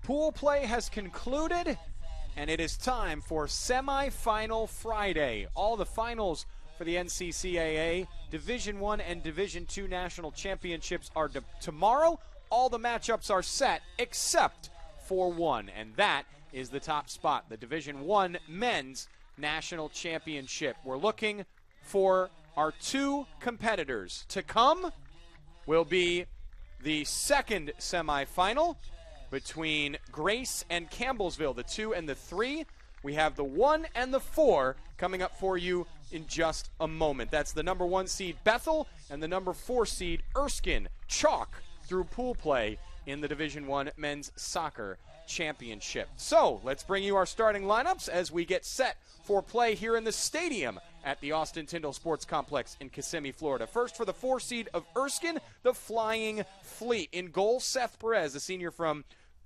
Pool play has concluded, and it is time for Semifinal Friday. All the finals for the NCCAA Division I and Division II national championships are tomorrow. All the matchups are set except for one, and that is the top spot, the Division I men's national championship. We're looking for our two competitors. To come will be the second semifinal between Grace and Campbellsville, the 2 and the 3. We have the 1 and the 4 coming up for you in just a moment. That's the number 1 seed Bethel and the number 4 seed Erskine. Chalk through pool play in the Division I men's soccer championship. So let's bring you our starting lineups as we get set for play here in the stadium at the Austin-Tindall Sports Complex in Kissimmee, Florida. First for the 4 seed of Erskine, the Flying Fleet. In goal, Seth Perez, a senior from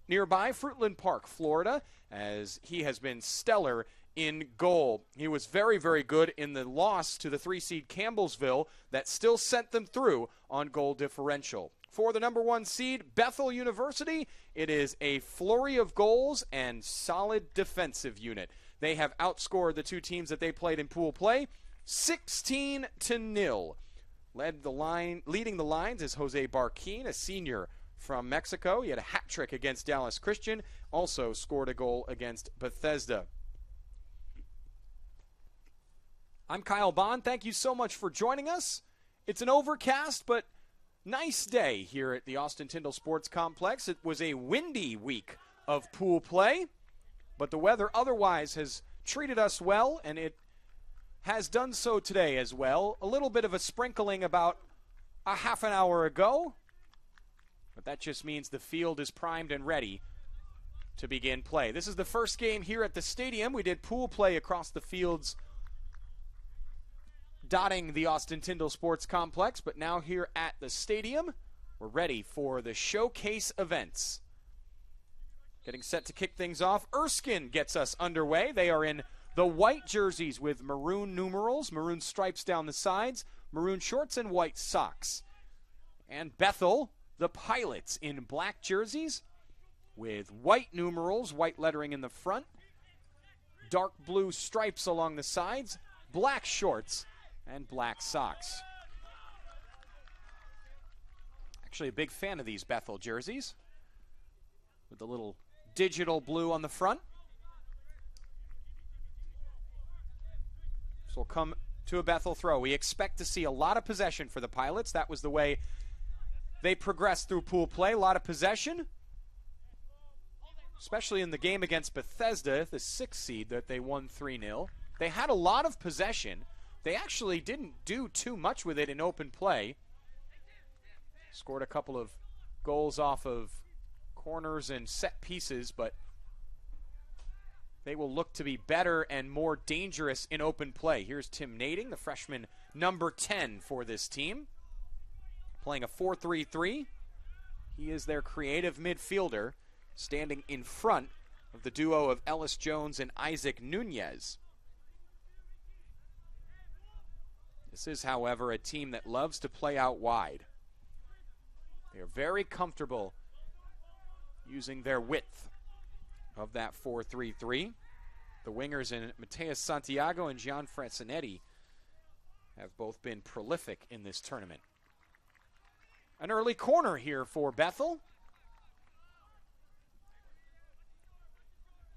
nearby Fruitland Park, Florida, as he has been stellar in goal. He was very, very good in the loss to the 3 seed Campbellsville that still sent them through on goal differential. For the number 1 seed, Bethel University, it is a flurry of goals and solid defensive unit. They have outscored the 2 teams that they played in pool play 16-0. Leading the lines is Jose Barquin, a senior from Mexico. He had a hat trick against Dallas Christian, also scored a goal against Bethesda. I'm Kyle Bond. Thank you so much for joining us. It's an overcast, but nice day here at the Austin-Tindall Sports Complex. It was a windy week of pool play, but the weather otherwise has treated us well, and it has done so today as well. A little bit of a sprinkling about a half an hour ago, but that just means the field is primed and ready to begin play. This is the first game here at the stadium. We did pool play across the fields dotting the Austin-Tindall Sports Complex, but now here at the stadium, we're ready for the showcase events. Getting set to kick things off, Erskine gets us underway. They are in the white jerseys with maroon numerals, maroon stripes down the sides, maroon shorts, and white socks. And Bethel, the Pilots, in black jerseys with white numerals, white lettering in the front, dark blue stripes along the sides, black shorts, and black socks. Actually a big fan of these Bethel jerseys with the little digital blue on the front. So we'll come to a Bethel throw. We expect to see a lot of possession for the Pilots. That was the way they progressed through pool play. A lot of possession, especially in the game against Bethesda, the 6th seed that they won 3-0. They had a lot of possession. They actually didn't do too much with it in open play. Scored a couple of goals off of corners and set pieces, but they will look to be better and more dangerous in open play. Here's Tim Nading, the freshman number 10 for this team, playing a 4-3-3. He is their creative midfielder, standing in front of the duo of Ellis Jones and Isaac Nunez. This is, however, a team that loves to play out wide. They are very comfortable using their width of that 4-3-3. The wingers in Mateus Santiago and Gian Francinetti have both been prolific in this tournament. An early corner here for Bethel.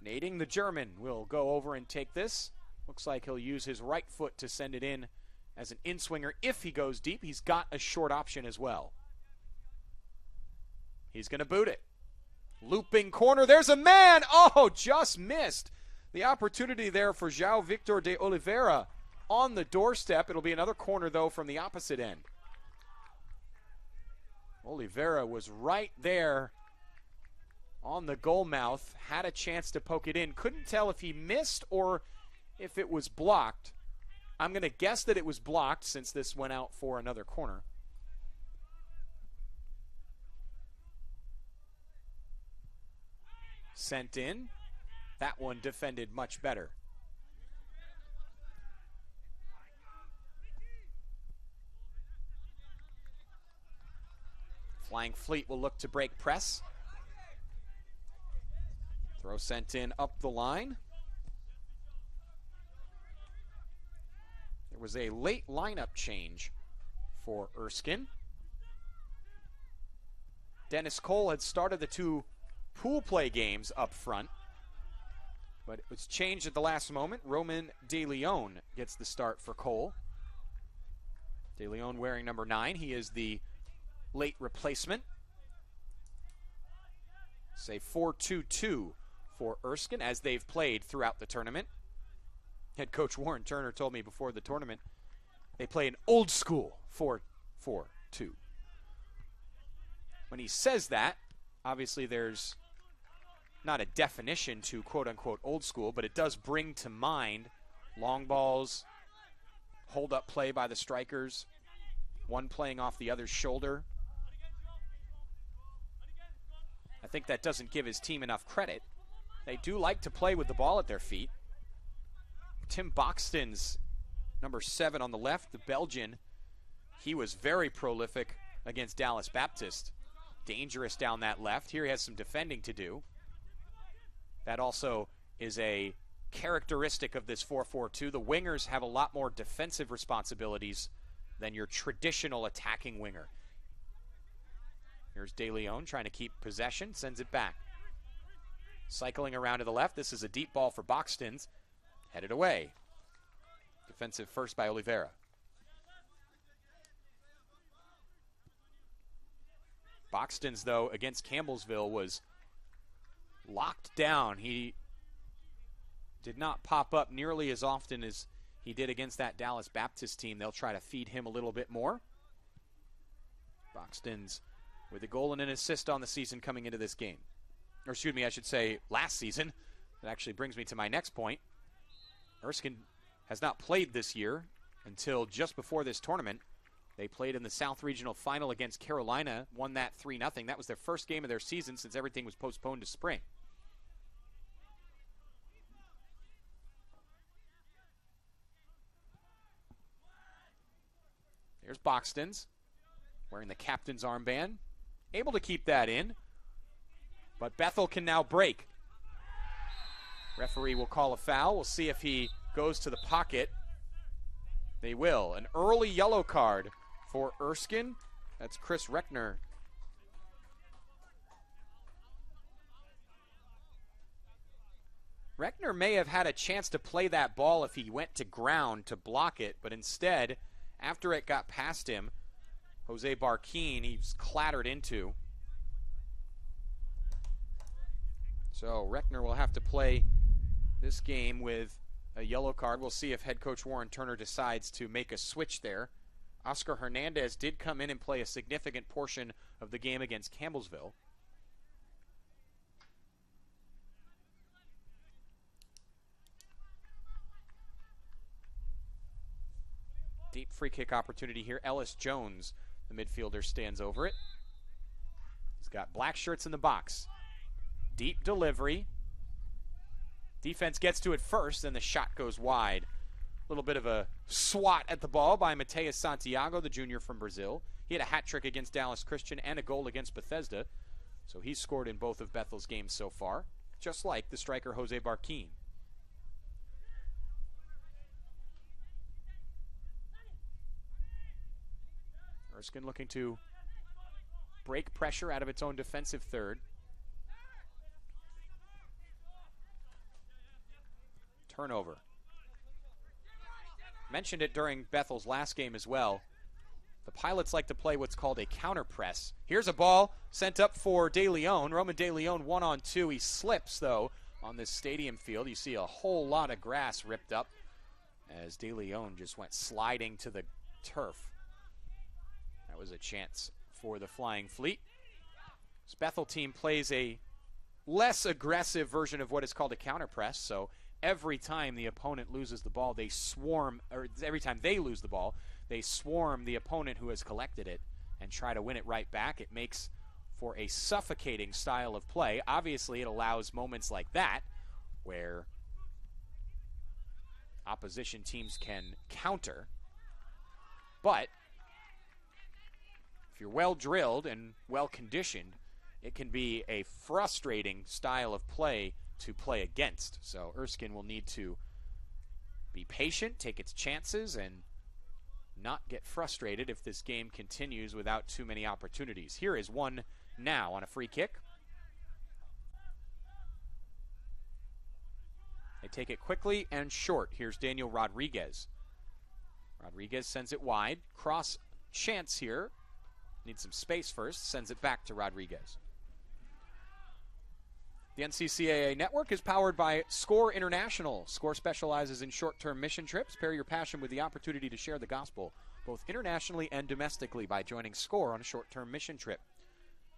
Nading, the German, will go over and take this. Looks like he'll use his right foot to send it in as an in-swinger. If he goes deep, he's got a short option as well. He's going to boot it. Looping corner, there's a man! Oh, just missed. The opportunity there for João Victor de Oliveira on the doorstep. It'll be another corner, though, from the opposite end. Oliveira was right there on the goal mouth, had a chance to poke it in. Couldn't tell if he missed or if it was blocked. I'm going to guess that it was blocked since this went out for another corner. Sent in. That one defended much better. Flying Fleet will look to break press. Throw sent in up the line. There was a late lineup change for Erskine. Dennis Cole had started the two pool play games up front, but it was changed at the last moment. Roman De Leon gets the start for Cole. De Leon wearing number 9. He is the late replacement. Say 4-2-2 for Erskine as they've played throughout the tournament. Head coach Warren Turner told me before the tournament they play an old school 4-4-2. When he says that, obviously there's not a definition to quote-unquote old school, but it does bring to mind long balls, hold-up play by the strikers, one playing off the other's shoulder. I think that doesn't give his team enough credit. They do like to play with the ball at their feet. Tim Boxton's number 7 on the left, the Belgian, he was very prolific against Dallas Baptist. Dangerous down that left. Here he has some defending to do. That also is a characteristic of this 4-4-2. The wingers have a lot more defensive responsibilities than your traditional attacking winger. Here's De Leon trying to keep possession, sends it back. Cycling around to the left. This is a deep ball for Boxton's. Headed away. Defensive first by Oliveira. Boxton's, though, against Campbellsville was locked down. He did not pop up nearly as often as he did against that Dallas Baptist team. They'll try to feed him a little bit more. Boxton's with a goal and an assist on the season coming into this game. Or excuse me, I should say last season. That actually brings me to my next point. Erskine has not played this year until just before this tournament. They played in the South Regional Final against Carolina, won that 3-0. That was their first game of their season since everything was postponed to spring. There's Boxton's, wearing the captain's armband. Able to keep that in, but Bethel can now break. Referee will call a foul. We'll see if he goes to the pocket. They will. An early yellow card for Erskine. That's Chris Reckner. Reckner may have had a chance to play that ball if he went to ground to block it, but instead, after it got past him, Jose Barquin, he was clattered into. So Reckner will have to play this game with a yellow card. We'll see if head coach Warren Turner decides to make a switch there. Oscar Hernandez did come in and play a significant portion of the game against Campbellsville. Deep free kick opportunity here. Ellis Jones, the midfielder, stands over it. He's got black shirts in the box. Deep delivery. Defense gets to it first, and the shot goes wide. A little bit of a swat at the ball by Mateus Santiago, the junior from Brazil. He had a hat trick against Dallas Christian and a goal against Bethesda. So he's scored in both of Bethel's games so far, just like the striker Jose Barquin. Erskine looking to break pressure out of its own defensive third. Turnover. Mentioned it during Bethel's last game as well. The Pilots like to play what's called a counter press. Here's a ball sent up for De Leon. Roman De Leon 1-on-2. He slips, though, on this stadium field. You see a whole lot of grass ripped up as De Leon just went sliding to the turf. That was a chance for the Flying Fleet. This Bethel team plays a less aggressive version of what is called a counter press, so every time the opponent loses the ball, they swarm, or every time they lose the ball, they swarm the opponent who has collected it and try to win it right back. It makes for a suffocating style of play. Obviously, it allows moments like that where opposition teams can counter. But if you're well drilled and well conditioned, it can be a frustrating style of play to play against. So Erskine will need to be patient, take its chances, and not get frustrated if this game continues without too many opportunities. Here is one now on a free kick. They take it quickly and short. Here's Daniel Rodriguez. Rodriguez sends it wide. Cross chance here. Needs some space first. Sends it back to Rodriguez. The NCCAA network is powered by SCORE International. SCORE specializes in short-term mission trips. Pair your passion with the opportunity to share the gospel, both internationally and domestically, by joining SCORE on a short-term mission trip.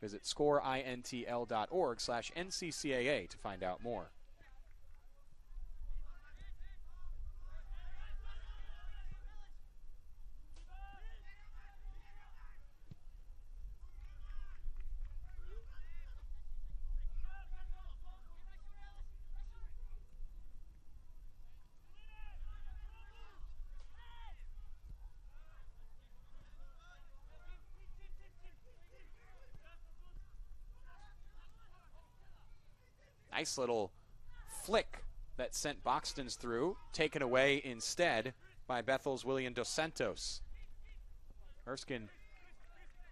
Visit scoreintl.org/NCCAA to find out more. Nice little flick that sent Boxton's through, taken away instead by Bethel's William Dos Santos. Erskine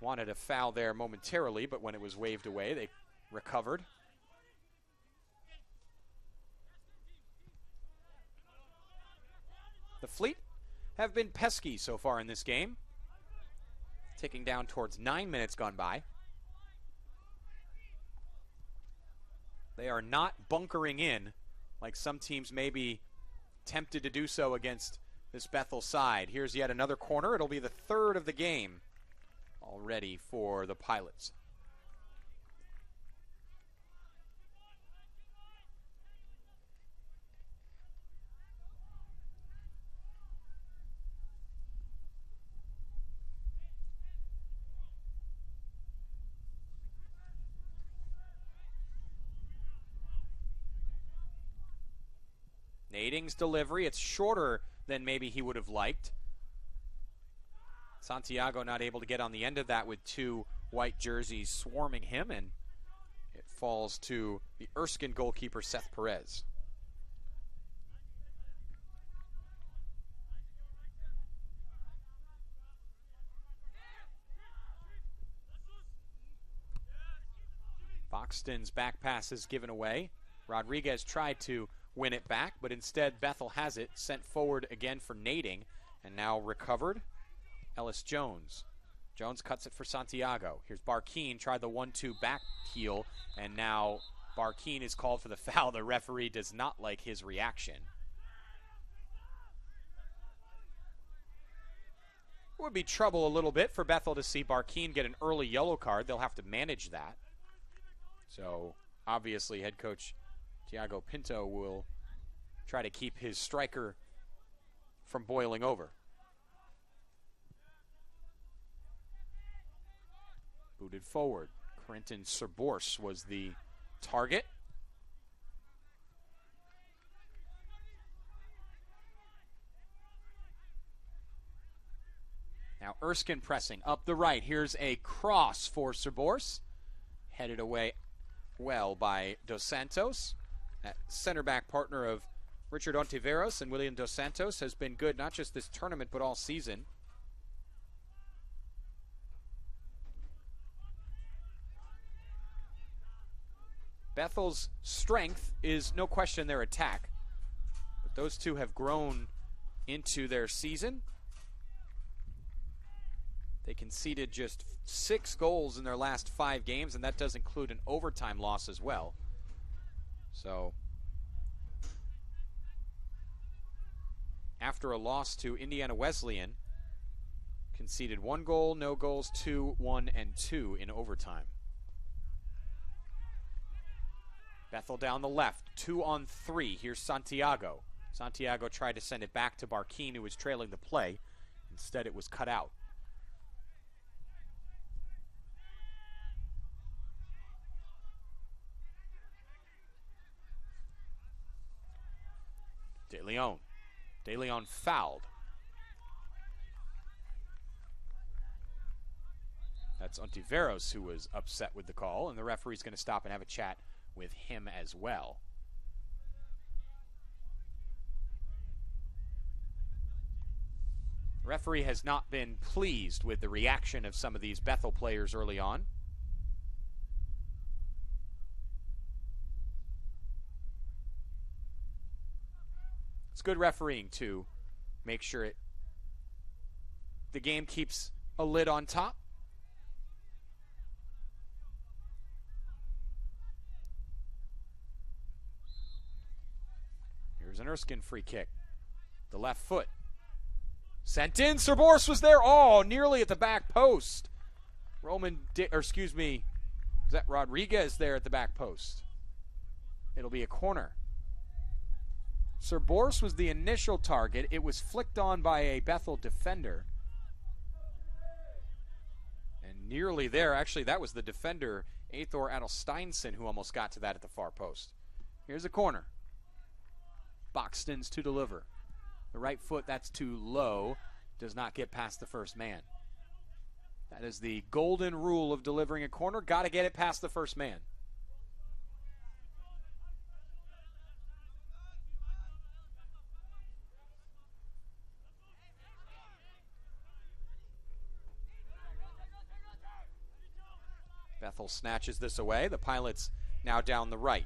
wanted a foul there momentarily, but when it was waved away, they recovered. The Fleet have been pesky so far in this game, ticking down towards 9 minutes gone by. They are not bunkering in like some teams may be tempted to do so against this Bethel side. Here's yet another corner. It'll be the third of the game already for the Pilots. Nading's delivery, it's shorter than maybe he would have liked. Santiago not able to get on the end of that with two white jerseys swarming him, and it falls to the Erskine goalkeeper, Seth Perez. Boxton's back pass is given away. Rodriguez tried to win it back, but instead Bethel has it, sent forward again for Nading, and now recovered. Ellis Jones. Jones cuts it for Santiago. Here's Barkeen, tried the 1-2 back heel, and now Barkeen is called for the foul. The referee does not like his reaction. It would be trouble a little bit for Bethel to see Barkeen get an early yellow card. They'll have to manage that. So obviously head coach Tiago Pinto will try to keep his striker from boiling over. Booted forward. Quentin Serborse was the target. Now Erskine pressing up the right. Here's a cross for Serborse. Headed away well by Dos Santos. That center back partner of Richard Ontiveros and William Dos Santos has been good not just this tournament but all season. Bethel's strength is no question their attack, but those two have grown into their season. They conceded just 6 goals in their last 5 games, and that does include an overtime loss as well. So, after a loss to Indiana Wesleyan, conceded 1 goal, no goals, 2, 1, and 2 in overtime. Bethel down the left, 2-on-3. Here's Santiago. Santiago tried to send it back to Barkeen, who was trailing the play. Instead, it was cut out. De Leon fouled. That's Ontiveros who was upset with the call, and the referee's going to stop and have a chat with him as well. Referee has not been pleased with the reaction of some of these Bethel players early on. It's good refereeing to make sure the game keeps a lid on top. Here's an Erskine free kick. The left foot. Sent in. Serborse was there. Oh, nearly at the back post. Is that Rodriguez there at the back post? It'll be a corner. Serborse was the initial target. It was flicked on by a Bethel defender. And nearly there. Actually, that was the defender, Athor Adelsteinson, who almost got to that at the far post. Here's a corner. Boxton's to deliver. The right foot, that's too low. Does not get past the first man. That is the golden rule of delivering a corner. Got to get it past the first man. Bethel snatches this away. The Pilots now down the right.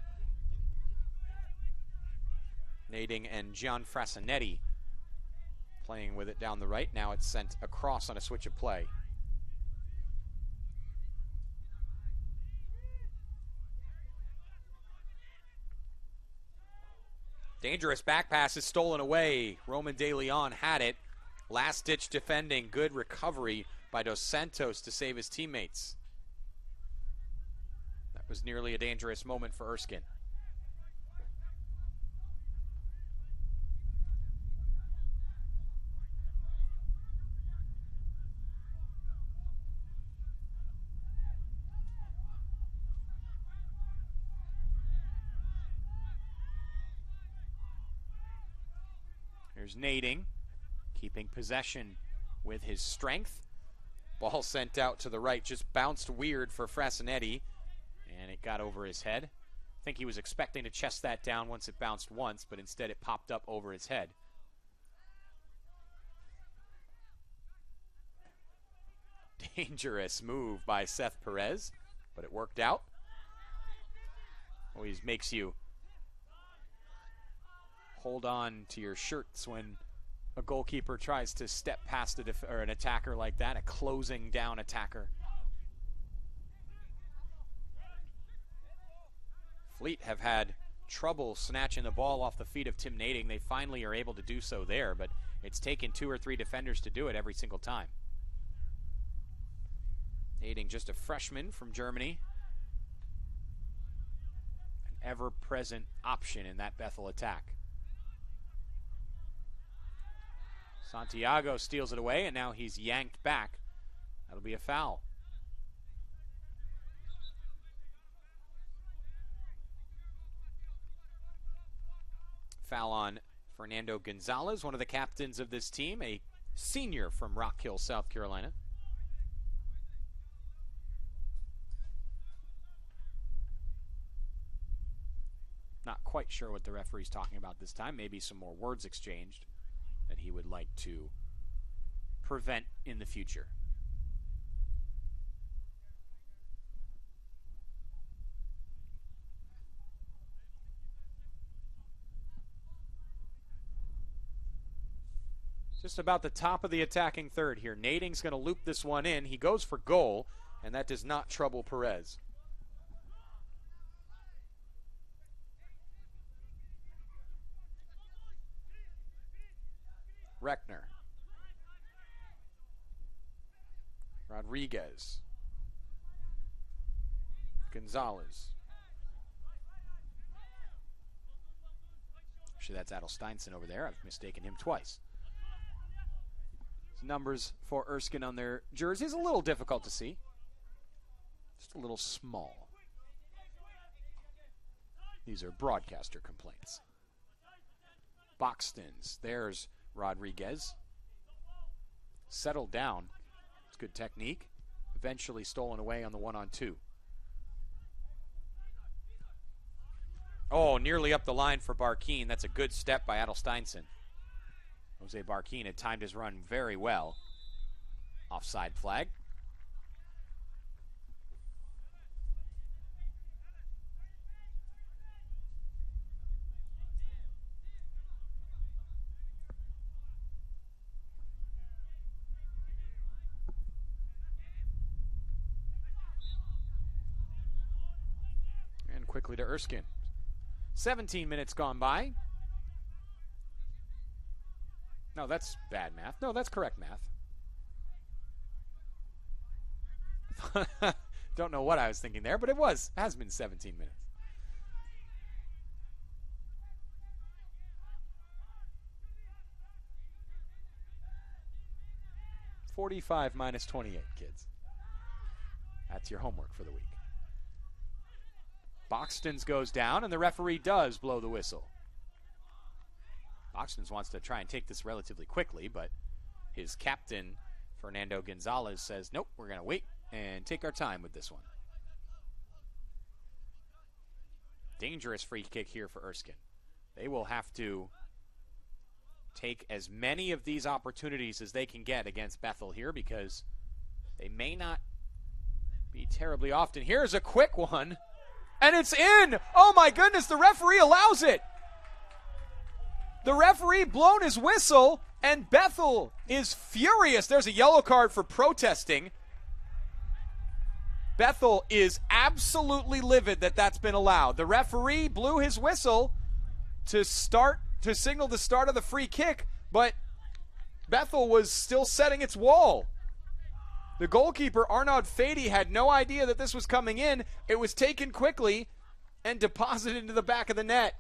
Nading and Gian Frasinetti playing with it down the right. Now it's sent across on a switch of play. Dangerous back pass is stolen away. Roman De Leon had it. Last ditch defending. Good recovery by Dos Santos to save his teammates. That was nearly a dangerous moment for Erskine. Here's Nading, keeping possession with his strength. Ball sent out to the right, just bounced weird for Frasinetti, and it got over his head. I think he was expecting to chest that down once it bounced once, but instead it popped up over his head. Dangerous move by Seth Perez, but it worked out. Always makes you hold on to your shirts when a goalkeeper tries to step past an attacker like that, a closing down attacker. Fleet have had trouble snatching the ball off the feet of Tim Nading. They finally are able to do so there, but it's taken 2 or 3 defenders to do it every single time. Nading, just a freshman from Germany. An ever-present option in that Bethel attack. Santiago steals it away, and now he's yanked back. That'll be a foul. Foul on Fernando Gonzalez, one of the captains of this team, a senior from Rock Hill, South Carolina. Not quite sure what the referee's talking about this time. Maybe some more words exchanged that he would like to prevent in the future. Just about the top of the attacking third here. Nading's going to loop this one in. He goes for goal, and that does not trouble Perez. Reckner. Rodriguez. Gonzalez. Actually, that's Adelsteinson over there. I've mistaken him twice. His numbers for Erskine on their jerseys a little difficult to see. Just a little small. These are broadcaster complaints. Boxton's. There's Rodriguez. Settled down. It's good technique. Eventually stolen away on the 1-on-2. Oh, nearly up the line for Barkeen. That's a good step by Adelsteinson. Jose Barquin had timed his run very well. Offside flag. And quickly to Erskine. 17 minutes gone by. No, that's bad math. No, that's correct math. Don't know what I was thinking there, but it has been 17 minutes. $45 minus 28, kids. That's your homework for the week. Boxton's goes down, and the referee does blow the whistle. Boxton's wants to try and take this relatively quickly, but his captain, Fernando Gonzalez, says, nope, we're going to wait and take our time with this one. Dangerous free kick here for Erskine. They will have to take as many of these opportunities as they can get against Bethel here, because they may not be terribly often. Here's a quick one, and it's in! Oh my goodness, the referee allows it! The referee blown his whistle, and Bethel is furious. There's a yellow card for protesting. Bethel is absolutely livid that that's been allowed. The referee blew his whistle to signal the start of the free kick, but Bethel was still setting its wall. The goalkeeper, Arnaud Fady, had no idea that this was coming in. It was taken quickly and deposited into the back of the net.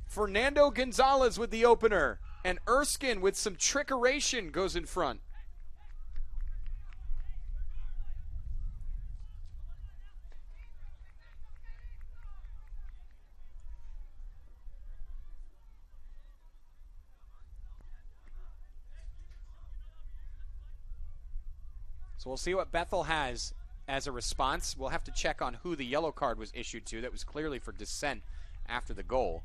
Fernando Gonzalez with the opener, and Erskine with some trickeration goes in front. So we'll see what Bethel has as a response. We'll have to check on who the yellow card was issued to. That was clearly for dissent after the goal.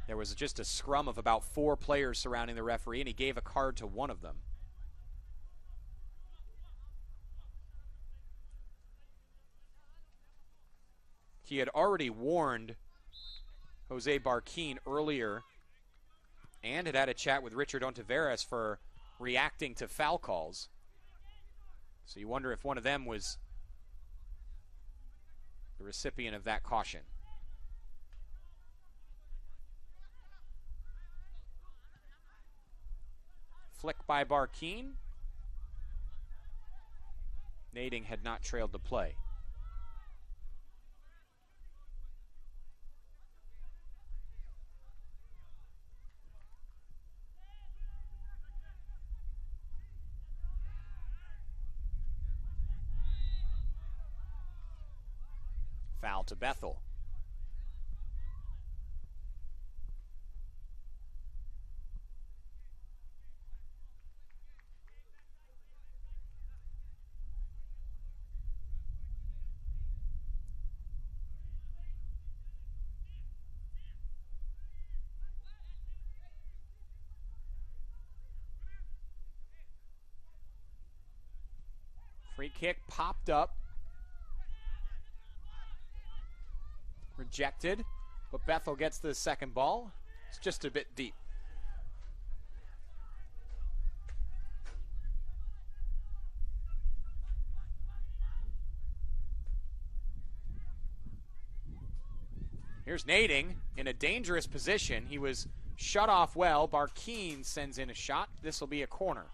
There was just a scrum of about 4 players surrounding the referee, and he gave a card to one of them. He had already warned Jose Barquin earlier and had a chat with Richard Ontiveros for reacting to foul calls. So you wonder if one of them was the recipient of that caution. Flick by Barquin. Nading had not trailed the play. Foul to Bethel. Free kick popped up. Rejected, but Bethel gets the second ball. It's just a bit deep. Here's Nading in a dangerous position. He was shut off well. Barquin sends in a shot. This will be a corner.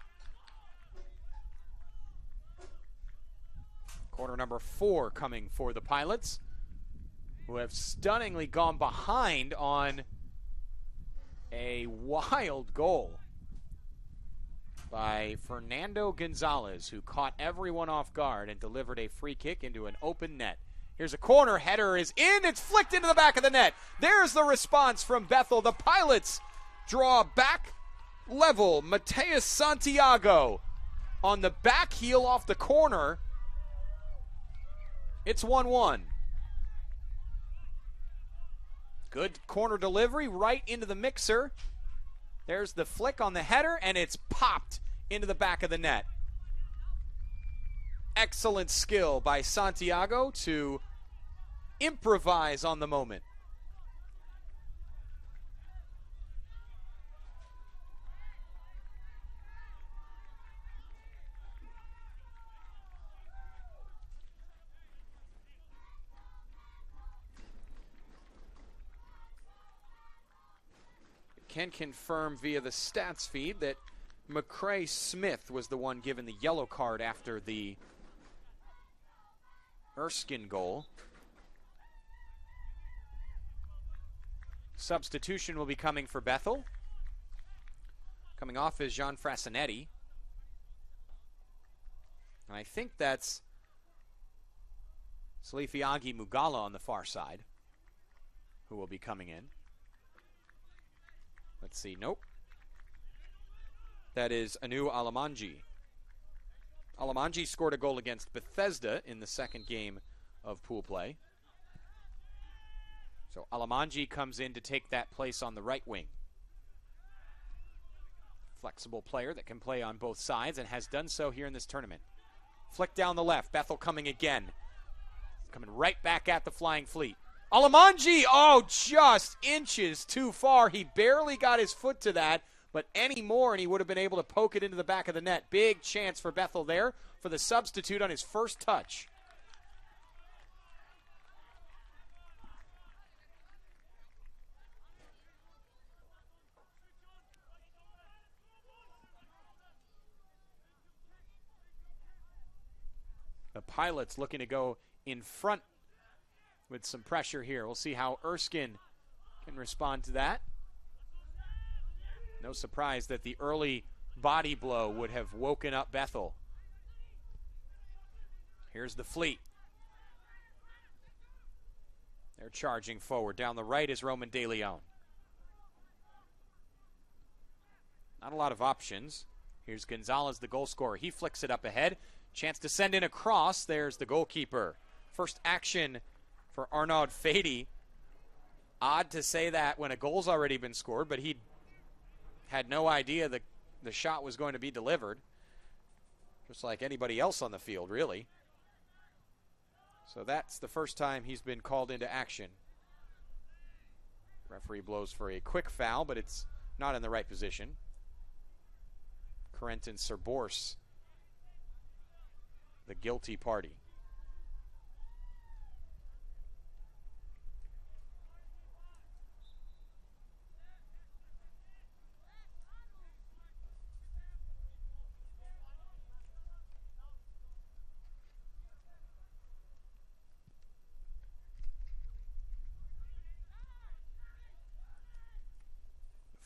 Corner number 4 coming for the Pilots, who have stunningly gone behind on a wild goal by Fernando Gonzalez, who caught everyone off guard and delivered a free kick into an open net. Here's a corner, header is in, it's flicked into the back of the net. There's the response from Bethel. The Pilots draw back level. Mateus Santiago on the back heel off the corner. It's 1-1. Good corner delivery right into the mixer. There's the flick on the header, and it's popped into the back of the net. Excellent skill by Santiago to improvise on the moment. Can confirm via the stats feed that McCrae Smith was the one given the yellow card after the Erskine goal. Substitution will be coming for Bethel. Coming off is Jean Frasinetti. And I think that's Salifiagi Mugala on the far side who will be coming in. Let's see, nope. That is Anu Alamanji. Alamanji scored a goal against Bethesda in the second game of pool play. So Alamanji comes in to take that place on the right wing. Flexible player that can play on both sides and has done so here in this tournament. Flick down the left, Bethel coming again. Coming right back at the Flying Fleet. Alamanji, oh, just inches too far. He barely got his foot to that, but any more and he would have been able to poke it into the back of the net. Big chance for Bethel there for the substitute on his first touch. The Pilots looking to go in front with some pressure here. We'll see how Erskine can respond to that. No surprise that the early body blow would have woken up Bethel. Here's the Fleet. They're charging forward. Down the right is Roman De Leon. Not a lot of options. Here's Gonzalez, the goal scorer. He flicks it up ahead. Chance to send in a cross. There's the goalkeeper. First action for Arnaud Fady. Odd to say that when a goal's already been scored, but he had no idea that the shot was going to be delivered. Just like anybody else on the field, really. So that's the first time he's been called into action. Referee blows for a quick foul, but it's not in the right position. Corentin Serborse, the guilty party.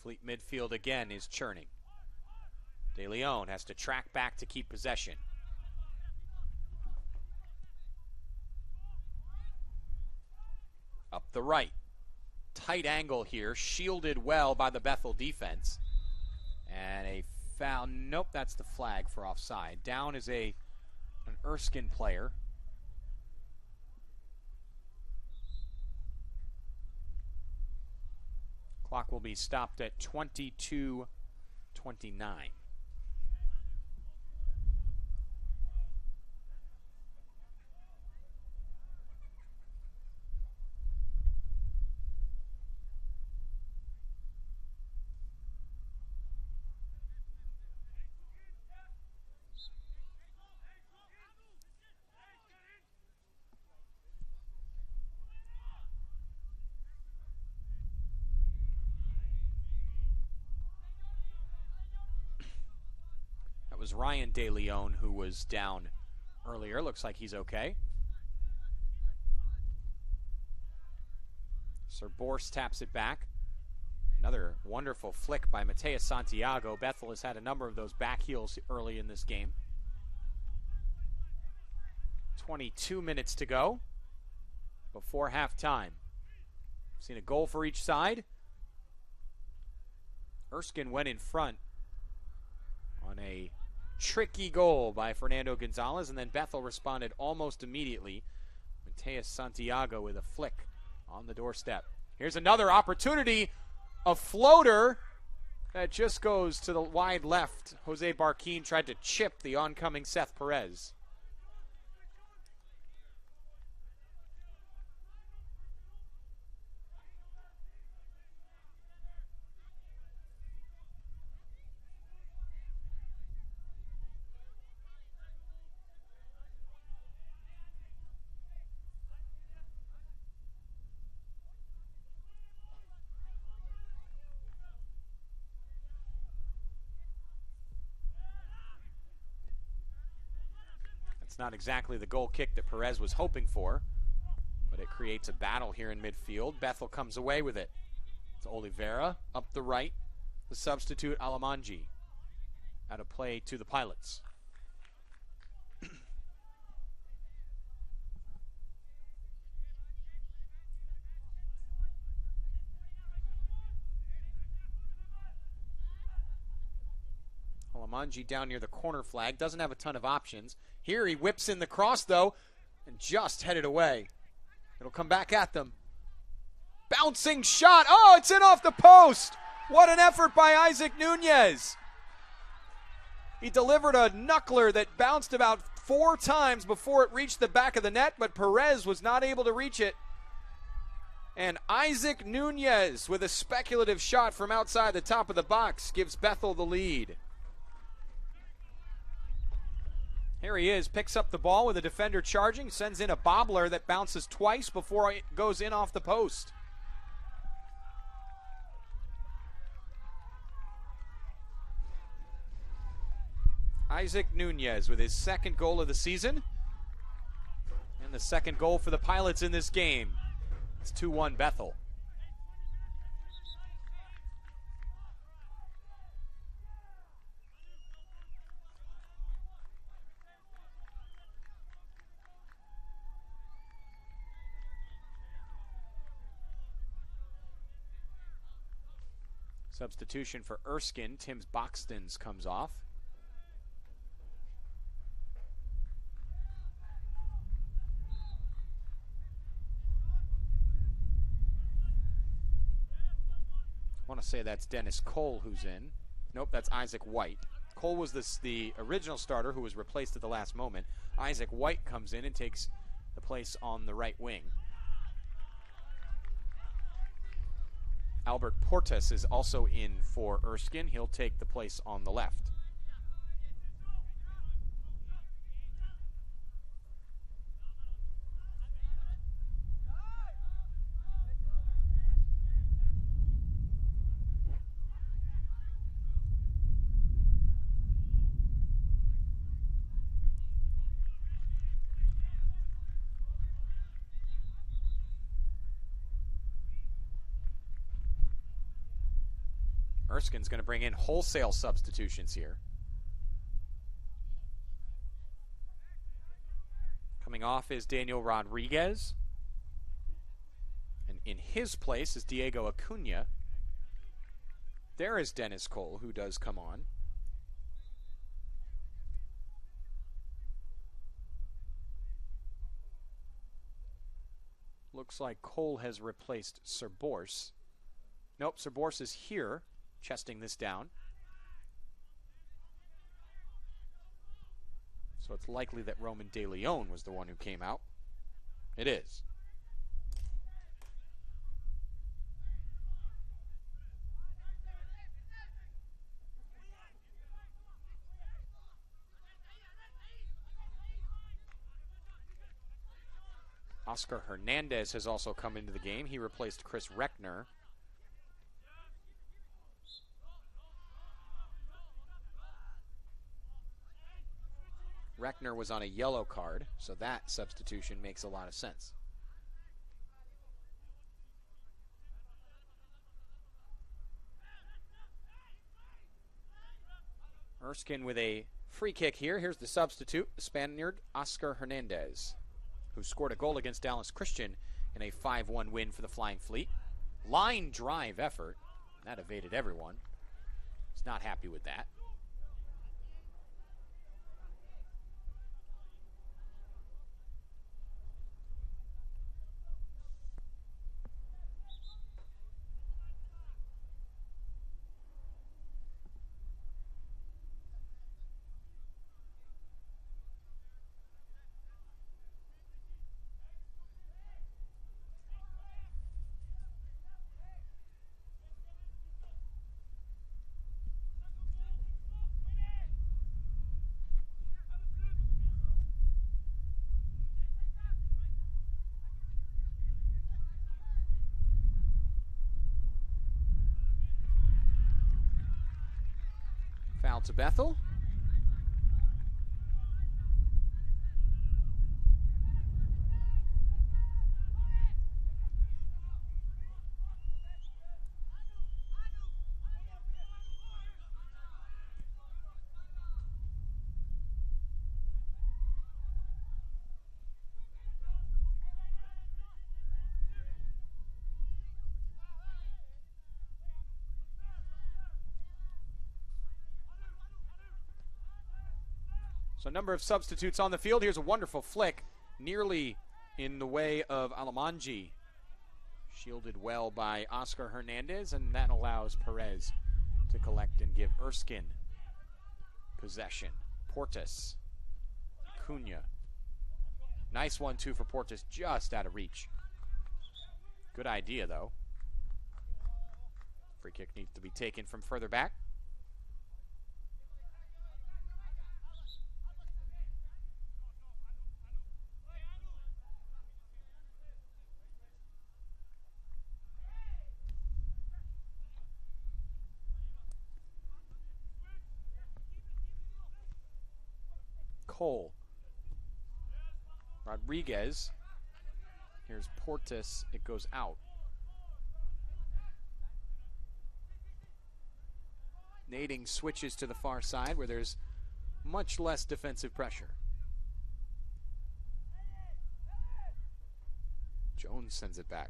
Fleet midfield again is churning. De Leon has to track back to keep possession. Up the right. Tight angle here, shielded well by the Bethel defense. And a foul. Nope, that's the flag for offside. Down is an Erskine player. Clock will be stopped at 22:29. Was Ryan De Leon who was down earlier. Looks like he's okay. Serborse taps it back. Another wonderful flick by Mateus Santiago. Bethel has had a number of those back heels early in this game. 22 minutes to go before halftime. Seen a goal for each side. Erskine went in front on a tricky goal by Fernando Gonzalez, and then Bethel responded almost immediately. Mateus Santiago with a flick on the doorstep. Here's another opportunity. A floater that just goes to the wide left. Jose Barquin tried to chip the oncoming Seth Perez. It's not exactly the goal kick that Perez was hoping for, but it creates a battle here in midfield. Bethel comes away with it. It's Oliveira up the right. The substitute Alamanji out of play to the Pilots. Alamanji down near the corner flag. Doesn't have a ton of options. Here he whips in the cross, though, and just headed away. It'll come back at them. Bouncing shot. Oh, it's in off the post. What an effort by Isaac Nunez. He delivered a knuckler that bounced about 4 times before it reached the back of the net, but Perez was not able to reach it. And Isaac Nunez with a speculative shot from outside the top of the box gives Bethel the lead. Here he is, picks up the ball with a defender charging, sends in a bobbler that bounces twice before it goes in off the post. Isaac Nunez with his second goal of the season, and the second goal for the Pilots in this game. It's 2-1 Bethel. Substitution for Erskine. Tim's Boxton's comes off. I want to say that's Dennis Cole who's in. Nope, that's Isaac White. Cole was the original starter who was replaced at the last moment. Isaac White comes in and takes the place on the right wing. Albert Portas is also in for Erskine. He'll take the place on the left. Erskine's going to bring in wholesale substitutions here. Coming off is Daniel Rodriguez. And in his place is Diego Acuna. There is Dennis Cole, who does come on. Looks like Cole has replaced Sir Borse. Nope, Sir Borse is here, chesting this down. So it's likely that Roman De Leon was the one who came out. It is. Oscar Hernandez has also come into the game. He replaced Chris Reckner. Reckner was on a yellow card, so that substitution makes a lot of sense. Erskine with a free kick here. Here's the substitute, the Spaniard Oscar Hernandez, who scored a goal against Dallas Christian in a 5-1 win for the Flying Fleet. Line drive effort. That evaded everyone. He's not happy with that. Out to Bethel. So a number of substitutes on the field. Here's a wonderful flick, nearly in the way of Alamanji. Shielded well by Oscar Hernandez, and that allows Perez to collect and give Erskine possession. Portis, Cunha. Nice 1-2 for Portis, just out of reach. Good idea, though. Free kick needs to be taken from further back. Cole. Rodriguez. Here's Portis. It goes out. Nading switches to the far side where there's much less defensive pressure. Jones sends it back.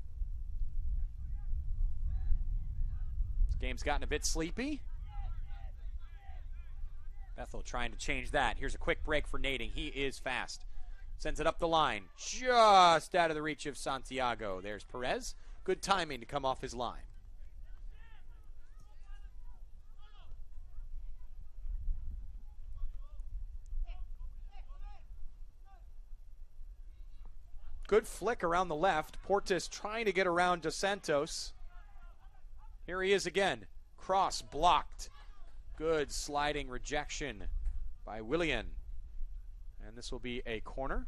This game's gotten a bit sleepy. Bethel trying to change that. Here's a quick break for Nading. He is fast. Sends it up the line. Just out of the reach of Santiago. There's Perez. Good timing to come off his line. Good flick around the left. Portis trying to get around Dos Santos. Here he is again. Cross blocked. Good sliding rejection by Willian. And this will be a corner.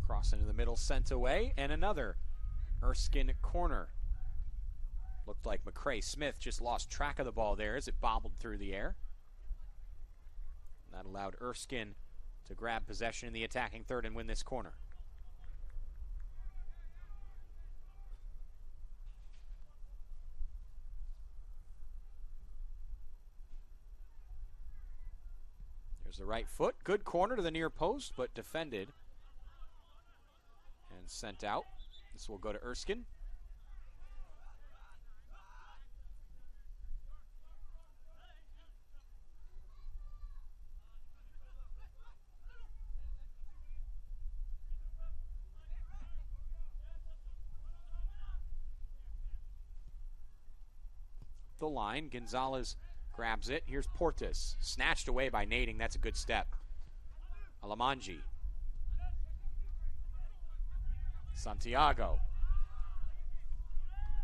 Cross into the middle, sent away, and another Erskine corner. Looked like McCray Smith just lost track of the ball there as it bobbled through the air. That allowed Erskine to grab possession in the attacking third and win this corner. There's the right foot. Good corner to the near post, but defended and sent out. This will go to Erskine. The line, Gonzalez grabs it. Here's Portis, snatched away by Nading. That's a good step. Alamanji. Santiago.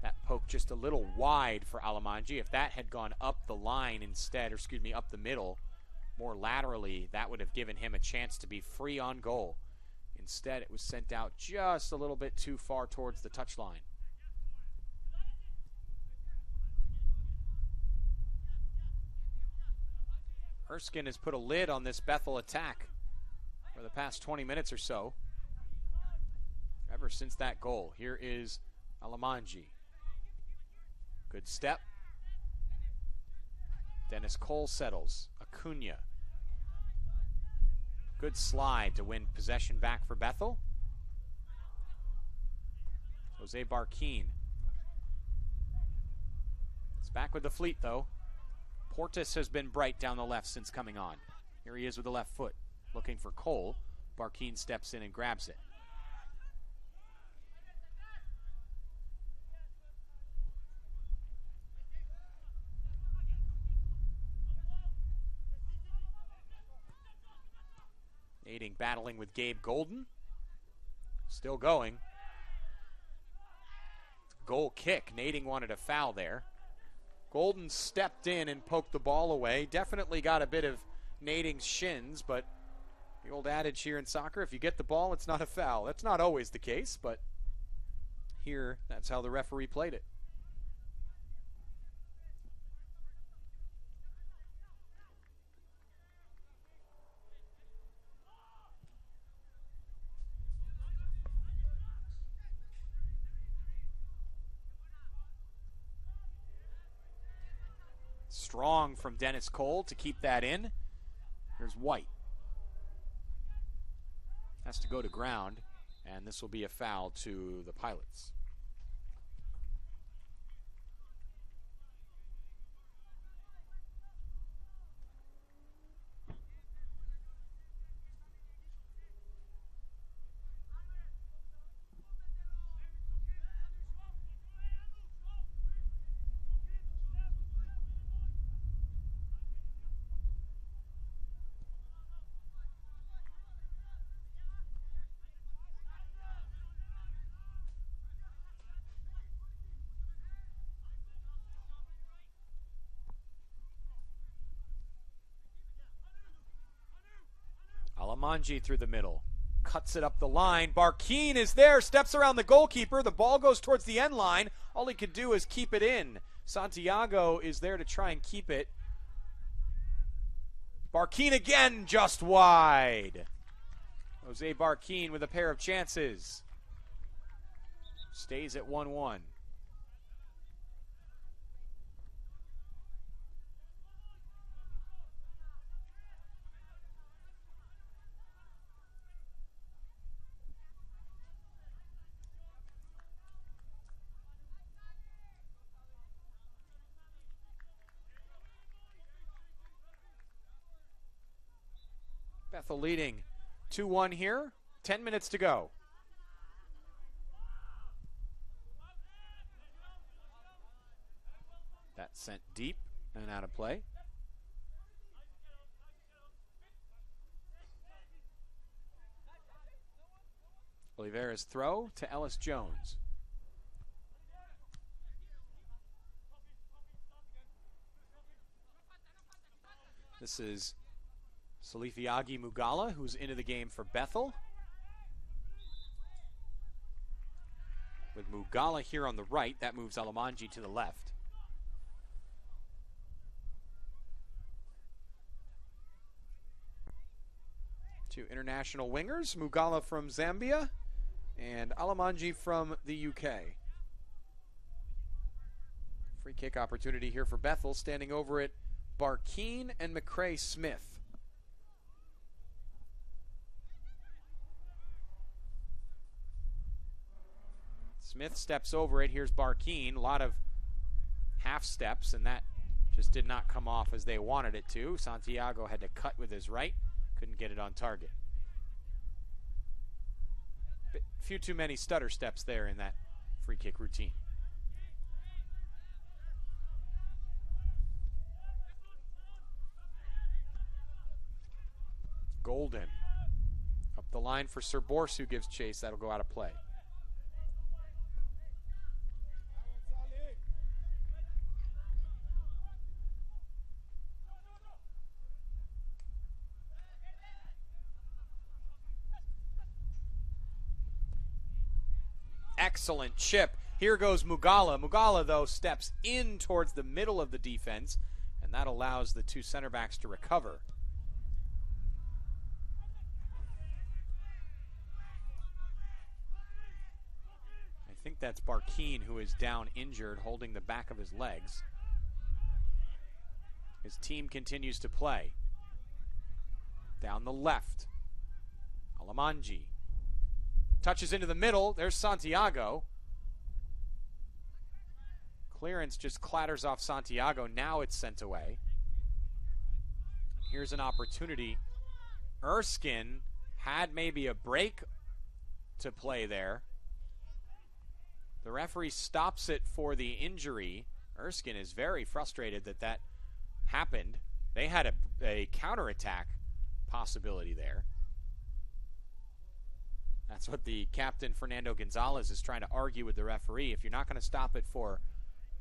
That poke just a little wide for Alamanji. If that had gone up the line instead, or excuse me, up the middle, more laterally, that would have given him a chance to be free on goal. Instead, it was sent out just a little bit too far towards the touchline. Erskine has put a lid on this Bethel attack for the past 20 minutes or so. Ever since that goal. Here is Alamanji. Good step. Dennis Cole settles. Acuna. Good slide to win possession back for Bethel. Jose Barquin. It's back with the fleet, though. Portis has been bright down the left since coming on. Here he is with the left foot. Looking for Cole. Barquin steps in and grabs it. Nading battling with Gabe Golden. Still going. Goal kick. Nading wanted a foul there. Golden stepped in and poked the ball away. Definitely got a bit of Nading's shins, but the old adage here in soccer, if you get the ball, it's not a foul. That's not always the case, but here, that's how the referee played it. Strong from Dennis Cole to keep that in. Here's White. Has to go to ground, and this will be a foul to the Pilots. Alamanji through the middle. Cuts it up the line. Barkeen is there. Steps around the goalkeeper. The ball goes towards the end line. All he could do is keep it in. Santiago is there to try and keep it. Barkeen again, just wide. Jose Barkeen with a pair of chances. Stays at 1-1. Bethel leading 2-1 here. 10 minutes to go. That sent deep and out of play. Oliveira's throw to Ellis Jones. This is Salifiagi Mugala, who's into the game for Bethel. With Mugala here on the right, that moves Alamanji to the left. Two international wingers, Mugala from Zambia and Alamanji from the UK. Free kick opportunity here for Bethel, standing over it, Barkeen and McCrae Smith. Smith steps over it. Here's Barkeen. A lot of half steps, and that just did not come off as they wanted it to. Santiago had to cut with his right. Couldn't get it on target. A few too many stutter steps there in that free kick routine. Golden. Up the line for Sir Borsu, gives chase. That'll go out of play. Excellent chip. Here goes Mugala. Mugala, though, steps in towards the middle of the defense, and that allows the two center backs to recover. I think that's Barkeen, who is down injured, holding the back of his legs. His team continues to play. Down the left. Alamanji. Touches into the middle. There's Santiago. Clearance just clatters off Santiago. Now it's sent away. Here's an opportunity. Erskine had maybe a break to play there. The referee stops it for the injury. Erskine is very frustrated that that happened. They had a counterattack possibility there. That's what the captain, Fernando Gonzalez, is trying to argue with the referee. If you're not going to stop it for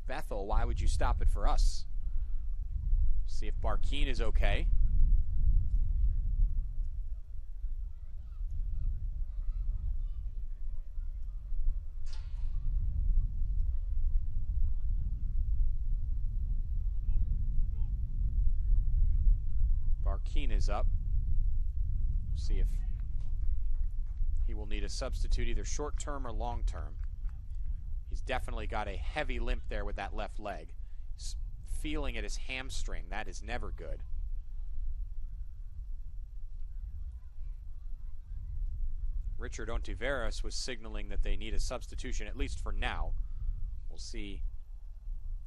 Bethel, why would you stop it for us? See if Barkeen is okay. Barkeen is up. See if he will need a substitute, either short-term or long-term. He's definitely got a heavy limp there with that left leg. He's feeling at his hamstring. That is never good. Richard Ontiveros was signaling that they need a substitution, at least for now. We'll see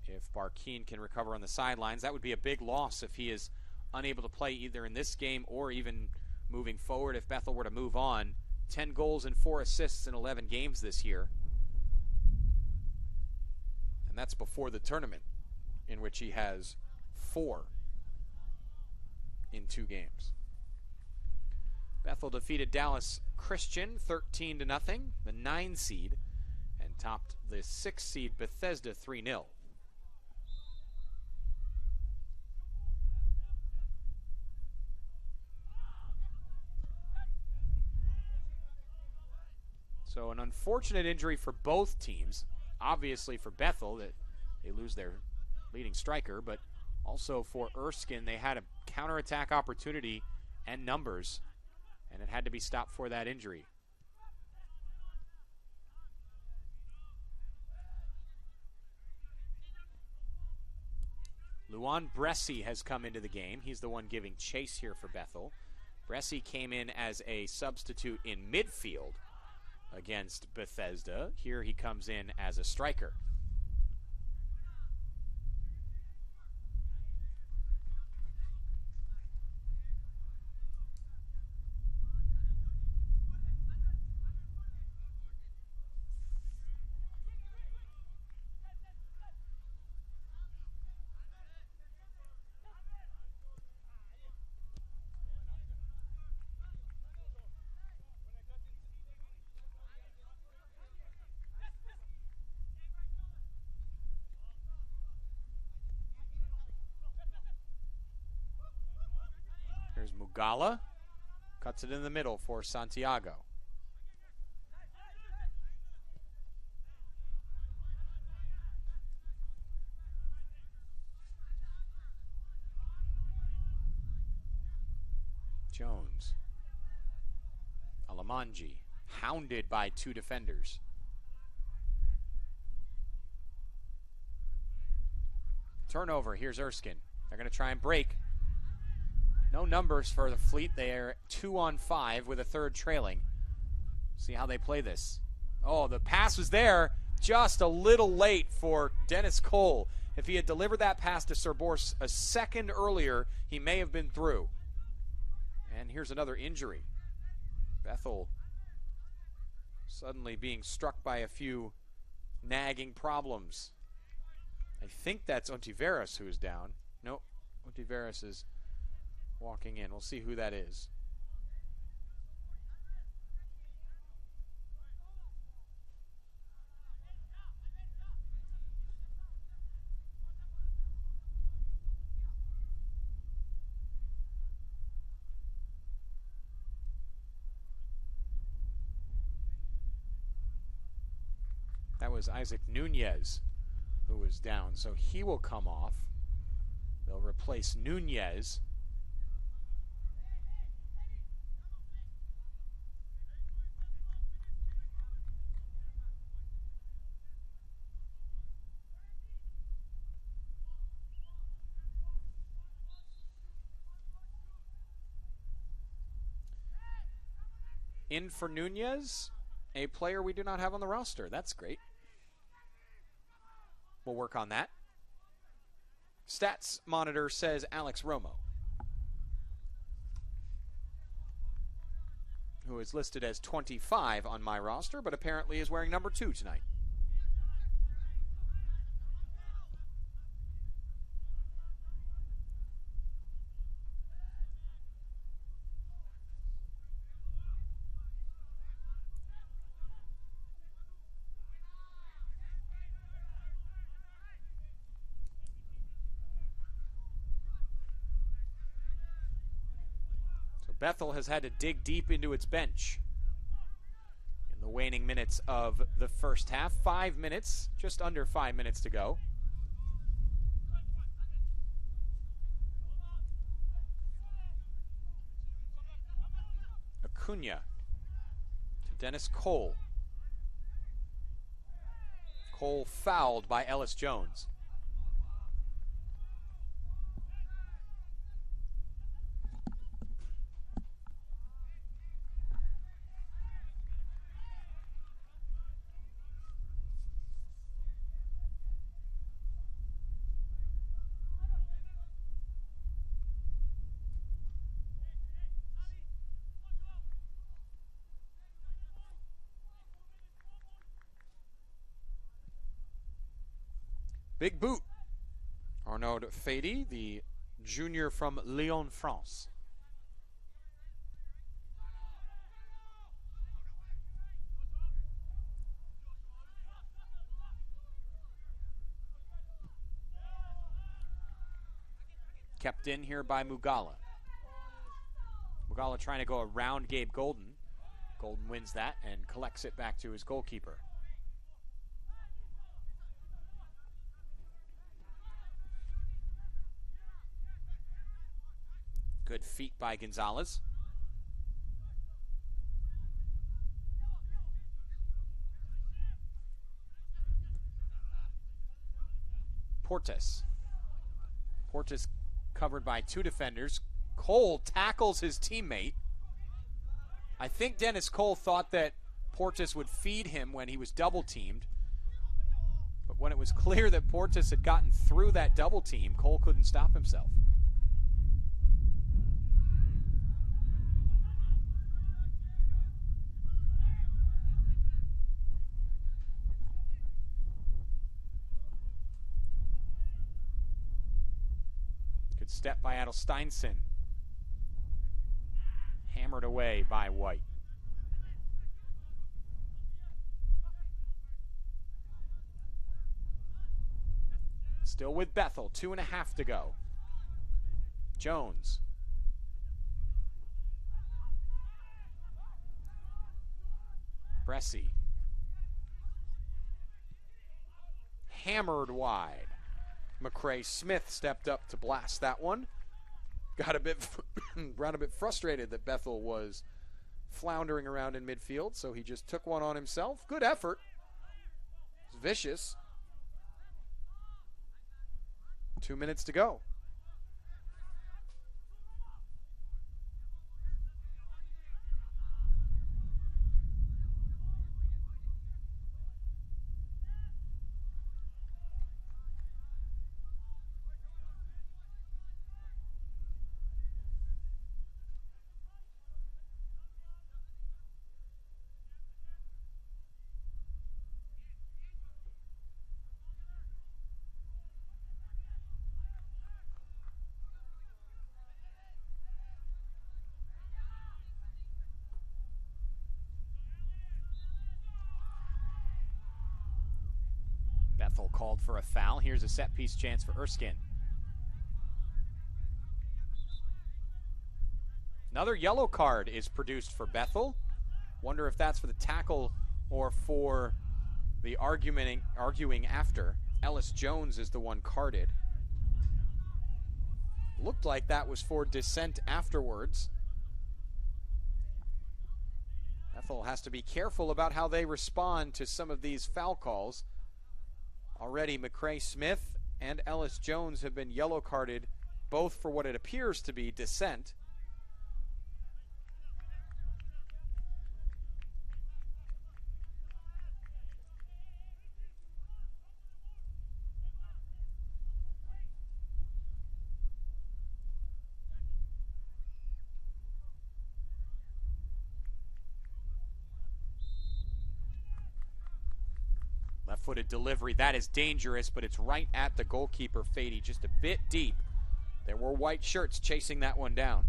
if Barkeen can recover on the sidelines. That would be a big loss if he is unable to play either in this game or even moving forward if Bethel were to move on. 10 goals and 4 assists in 11 games this year. And that's before the tournament, in which he has 4 in 2 games. Bethel defeated Dallas Christian 13-0, the 9 seed, and topped the 6 seed Bethesda 3-0. So an unfortunate injury for both teams. Obviously for Bethel, that they lose their leading striker, but also for Erskine, they had a counterattack opportunity and numbers, and it had to be stopped for that injury. Luan Bresci has come into the game. He's the one giving chase here for Bethel. Bresci came in as a substitute in midfield against Bethesda. Here he comes in as a striker. Here's Mugala. Cuts it in the middle for Santiago. Jones. Alamanji. Hounded by 2 defenders. Turnover. Here's Erskine. They're going to try and break. No numbers for the Fleet. They are 2-on-5 with a third trailing. See how they play this. Oh, the pass was there, just a little late for Dennis Cole. If he had delivered that pass to Serborse a second earlier, he may have been through. And here's another injury. Bethel suddenly being struck by a few nagging problems. I think that's Ontiveros who is down. Nope, Ontiveros is walking in. We'll see who that is. That was Isaac Nunez who was down, so he will come off. They'll replace Nunez. In for Nunez, a player we do not have on the roster. That's great. We'll work on that. Stats monitor says Alex Romo, who is listed as 25 on my roster, but apparently is wearing number 2 tonight. Bethel has had to dig deep into its bench in the waning minutes of the first half. 5 minutes, just under 5 minutes to go. Acuna to Dennis Cole. Cole fouled by Ellis Jones. Big boot. Arnaud Fady, the junior from Lyon, France. Kept in here by Mugala. Mugala trying to go around Gabe Golden. Golden wins that and collects it back to his goalkeeper. Good feet by Gonzalez. Portes covered by two defenders. Cole tackles his teammate. I think Dennis Cole thought that Portes would feed him when he was double teamed. But when it was clear that Portes had gotten through that double team, Cole couldn't stop himself. Step by Adelsteinson. Hammered away by White. Still with Bethel, 2.5 to go. Jones. Bresci. Hammered wide. McCray Smith stepped up to blast that one. Got a bit frustrated that Bethel was floundering around in midfield, so he just took one on himself. Good effort. It's vicious. 2 minutes to go. Bethel called for a foul. Here's a set-piece chance for Erskine. Another yellow card is produced for Bethel. Wonder if that's for the tackle or for the arguing after. Ellis Jones is the one carded. Looked like that was for dissent afterwards. Bethel has to be careful about how they respond to some of these foul calls. Already McCray Smith and Ellis Jones have been yellow carded, both for what it appears to be dissent. Left-footed delivery, that is dangerous, but it's right at the goalkeeper, Fady, just a bit deep. There were white shirts chasing that one down.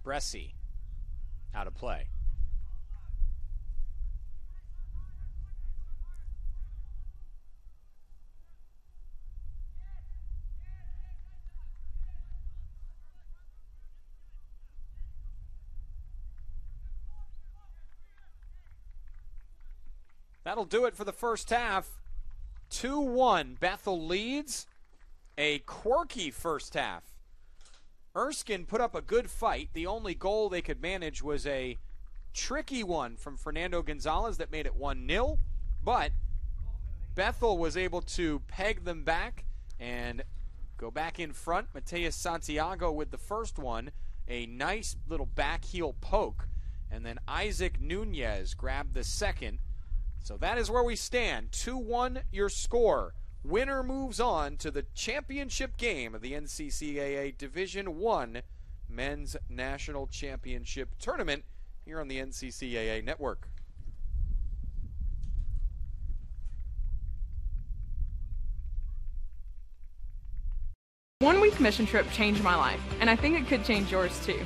Bresci out of play. That'll do it for the first half. 2-1, Bethel leads. A quirky first half. Erskine put up a good fight. The only goal they could manage was a tricky one from Fernando Gonzalez that made it 1-0. But Bethel was able to peg them back and go back in front. Mateus Santiago with the first one. A nice little back heel poke. And then Isaac Nunez grabbed the second. So that is where we stand. 2-1 your score. Winner moves on to the championship game of the NCCAA Division I Men's National Championship Tournament here on the NCCAA Network. One-week mission trip changed my life, and I think it could change yours too.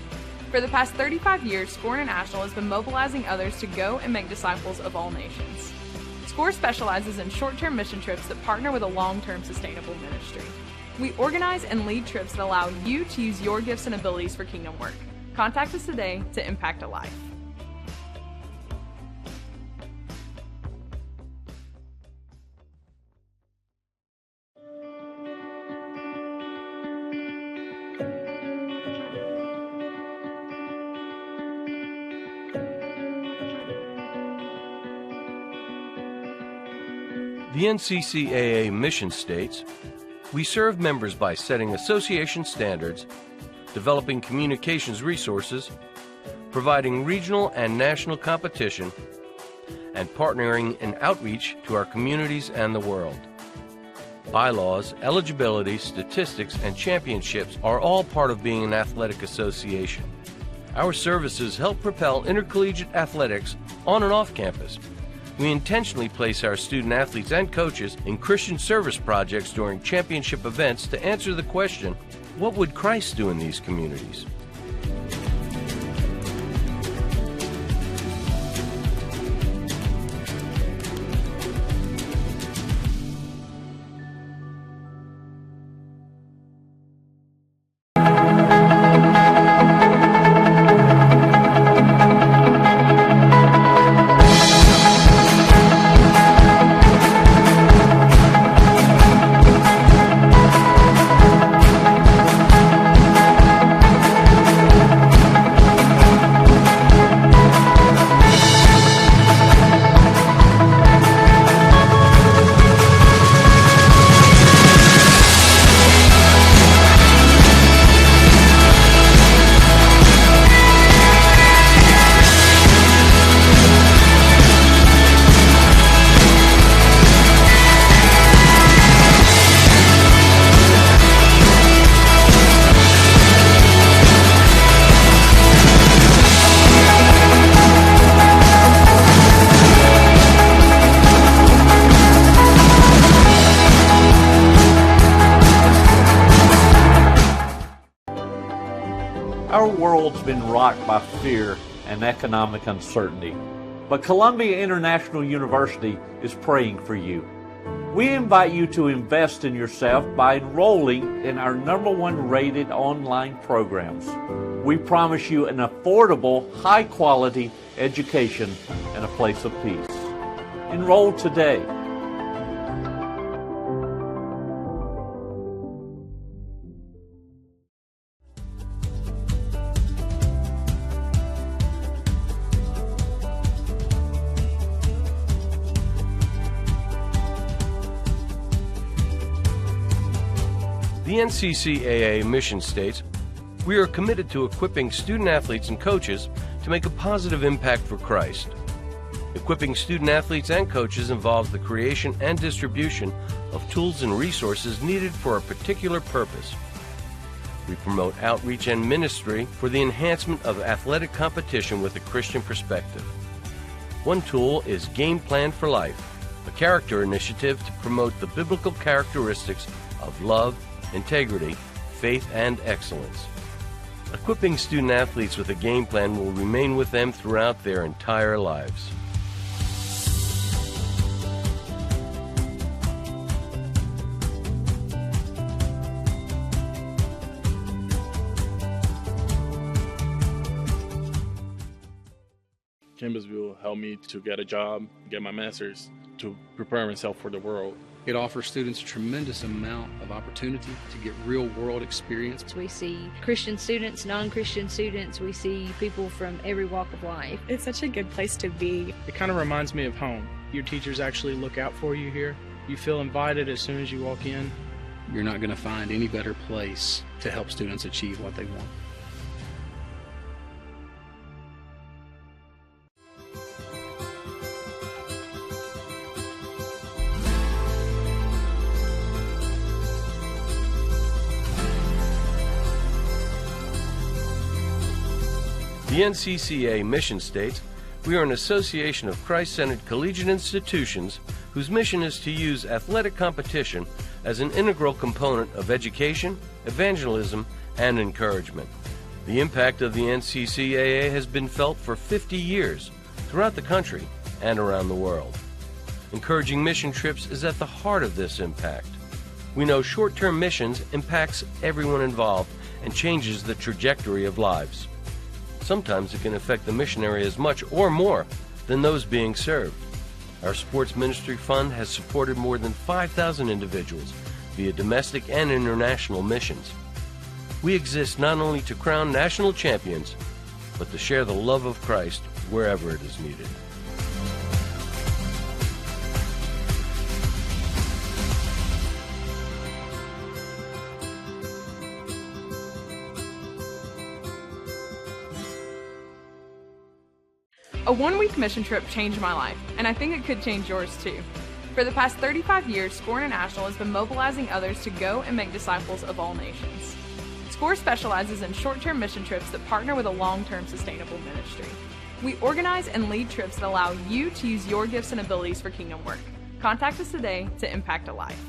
For the past 35 years, SCORE International has been mobilizing others to go and make disciples of all nations. SCORE specializes in short-term mission trips that partner with a long-term sustainable ministry. We organize and lead trips that allow you to use your gifts and abilities for kingdom work. Contact us today to impact a life. The NCCAA mission states, we serve members by setting association standards, developing communications resources, providing regional and national competition, and partnering in outreach to our communities and the world. Bylaws, eligibility, statistics, and championships are all part of being an athletic association. Our services help propel intercollegiate athletics on and off campus. We intentionally place our student athletes and coaches in Christian service projects during championship events to answer the question, what would Christ do in these communities? Our world's been rocked by fear and economic uncertainty, but Columbia International University is praying for you. We invite you to invest in yourself by enrolling in our #1 rated online programs. We promise you an affordable, high-quality education and a place of peace. Enroll today. The NCCAA mission states, we are committed to equipping student athletes and coaches to make a positive impact for Christ. Equipping student athletes and coaches involves the creation and distribution of tools and resources needed for a particular purpose. We promote outreach and ministry for the enhancement of athletic competition with a Christian perspective. One tool is Game Plan for Life, a character initiative to promote the biblical characteristics of love, integrity, faith, and excellence. Equipping student athletes with a game plan will remain with them throughout their entire lives. Campbellsville helped me to get a job, get my master's, to prepare myself for the world. It offers students a tremendous amount of opportunity to get real-world experience. We see Christian students, non-Christian students. We see people from every walk of life. It's such a good place to be. It kind of reminds me of home. Your teachers actually look out for you here. You feel invited as soon as you walk in. You're not going to find any better place to help students achieve what they want. The NCCAA mission states, "We are an association of Christ-centered collegiate institutions whose mission is to use athletic competition as an integral component of education, evangelism, and encouragement." The impact of the NCCAA has been felt for 50 years throughout the country and around the world. Encouraging mission trips is at the heart of this impact. We know short-term missions impacts everyone involved and changes the trajectory of lives. Sometimes it can affect the missionary as much or more than those being served. Our Sports Ministry Fund has supported more than 5,000 individuals via domestic and international missions. We exist not only to crown national champions, but to share the love of Christ wherever it is needed. A one-week mission trip changed my life, and I think it could change yours too. For the past 35 years, SCORE International has been mobilizing others to go and make disciples of all nations. SCORE specializes in short-term mission trips that partner with a long-term sustainable ministry. We organize and lead trips that allow you to use your gifts and abilities for kingdom work. Contact us today to impact a life.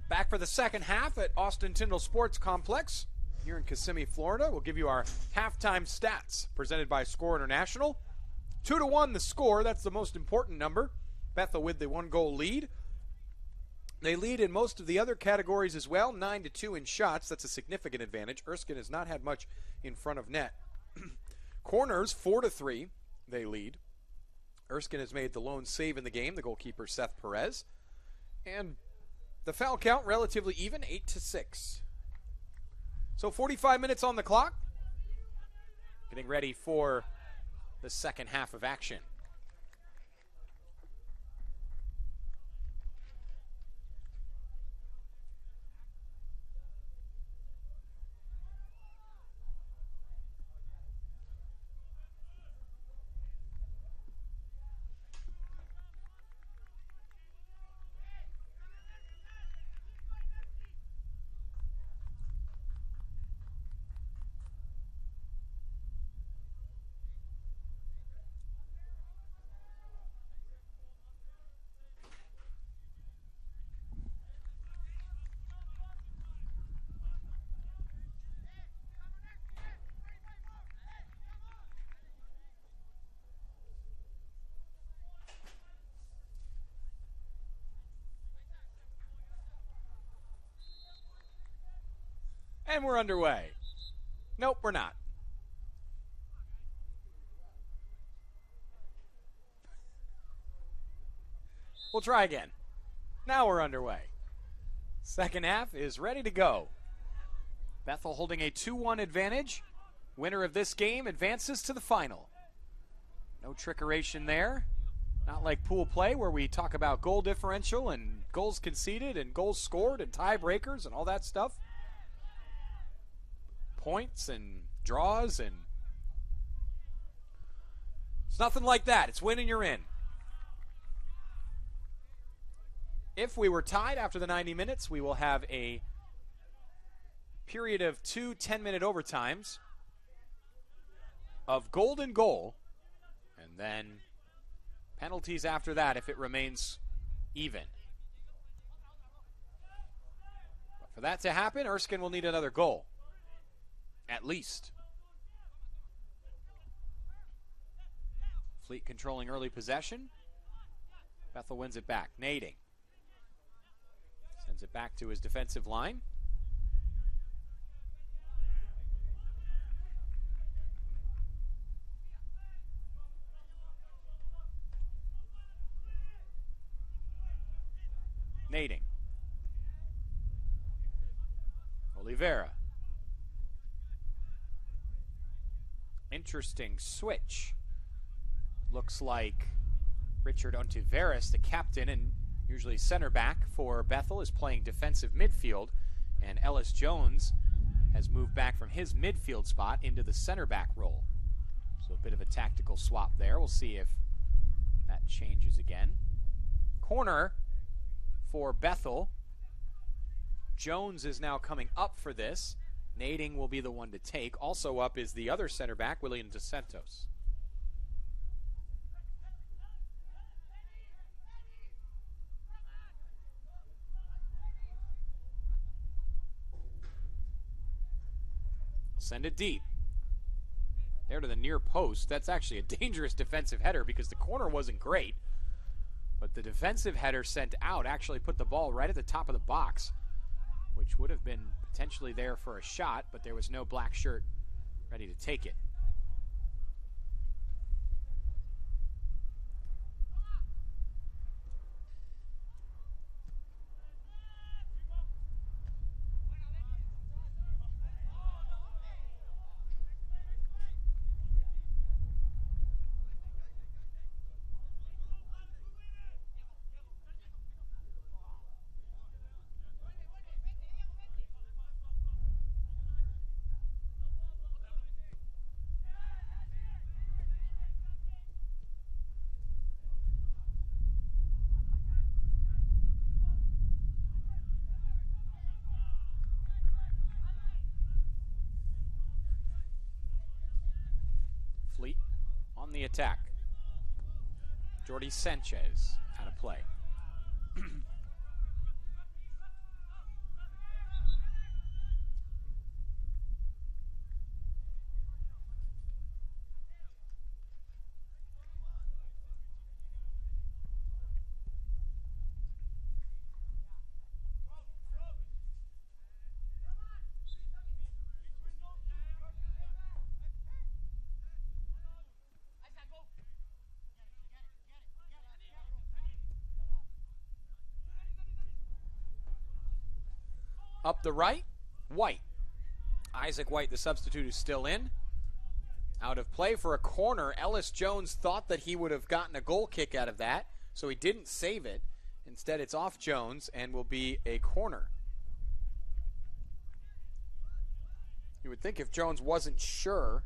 Back for the second half at Austin-Tindall Sports Complex here in Kissimmee, Florida. We'll give you our halftime stats presented by Score International. 2-1 the score. That's the most important number. Bethel with the 1-goal lead. They lead in most of the other categories as well, 9-2 in shots. That's a significant advantage. Erskine has not had much in front of net. Corners, 4-3, they lead. Erskine has made the lone save in the game, the goalkeeper Seth Perez. And the foul count relatively even, 8-6. So 45 minutes on the clock. Getting ready for the second half of action. And we're underway. Nope, we're not. We'll try again. Now we're underway. Second half is ready to go. Bethel holding a 2-1 advantage. Winner of this game advances to the final. No trickeration there. Not like pool play where we talk about goal differential and goals conceded and goals scored and tiebreakers and all that stuff. Points and draws, and it's nothing like that. It's win and you're in. If we were tied after the 90 minutes, we will have a period of 2 10-minute overtimes of golden goal, and then penalties after that if it remains even. But for that to happen, Erskine will need another goal. At least. Fleet controlling early possession. Bethel wins it back. Nading. Sends it back to his defensive line. Nading. Oliveira. Interesting switch. Looks like Richard Ontiveros, the captain and usually center back for Bethel, is playing defensive midfield, and Ellis Jones has moved back from his midfield spot into the center back role. So a bit of a tactical swap there. We'll see if that changes again. Corner for Bethel. Jones is now coming up for this. Nading will be the one to take. Also up is the other center back, William DeSantos. Send it deep. There to the near post. That's actually a dangerous defensive header because the corner wasn't great. But the defensive header sent out actually put the ball right at the top of the box, which would have been potentially there for a shot, but there was no black shirt ready to take it. Fleet on the attack. Jordi Sanchez out of play. Up the right, White. Isaac White, the substitute, is still in. Out of play for a corner. Ellis Jones thought that he would have gotten a goal kick out of that, so he didn't save it. Instead, it's off Jones and will be a corner. You would think if Jones wasn't sure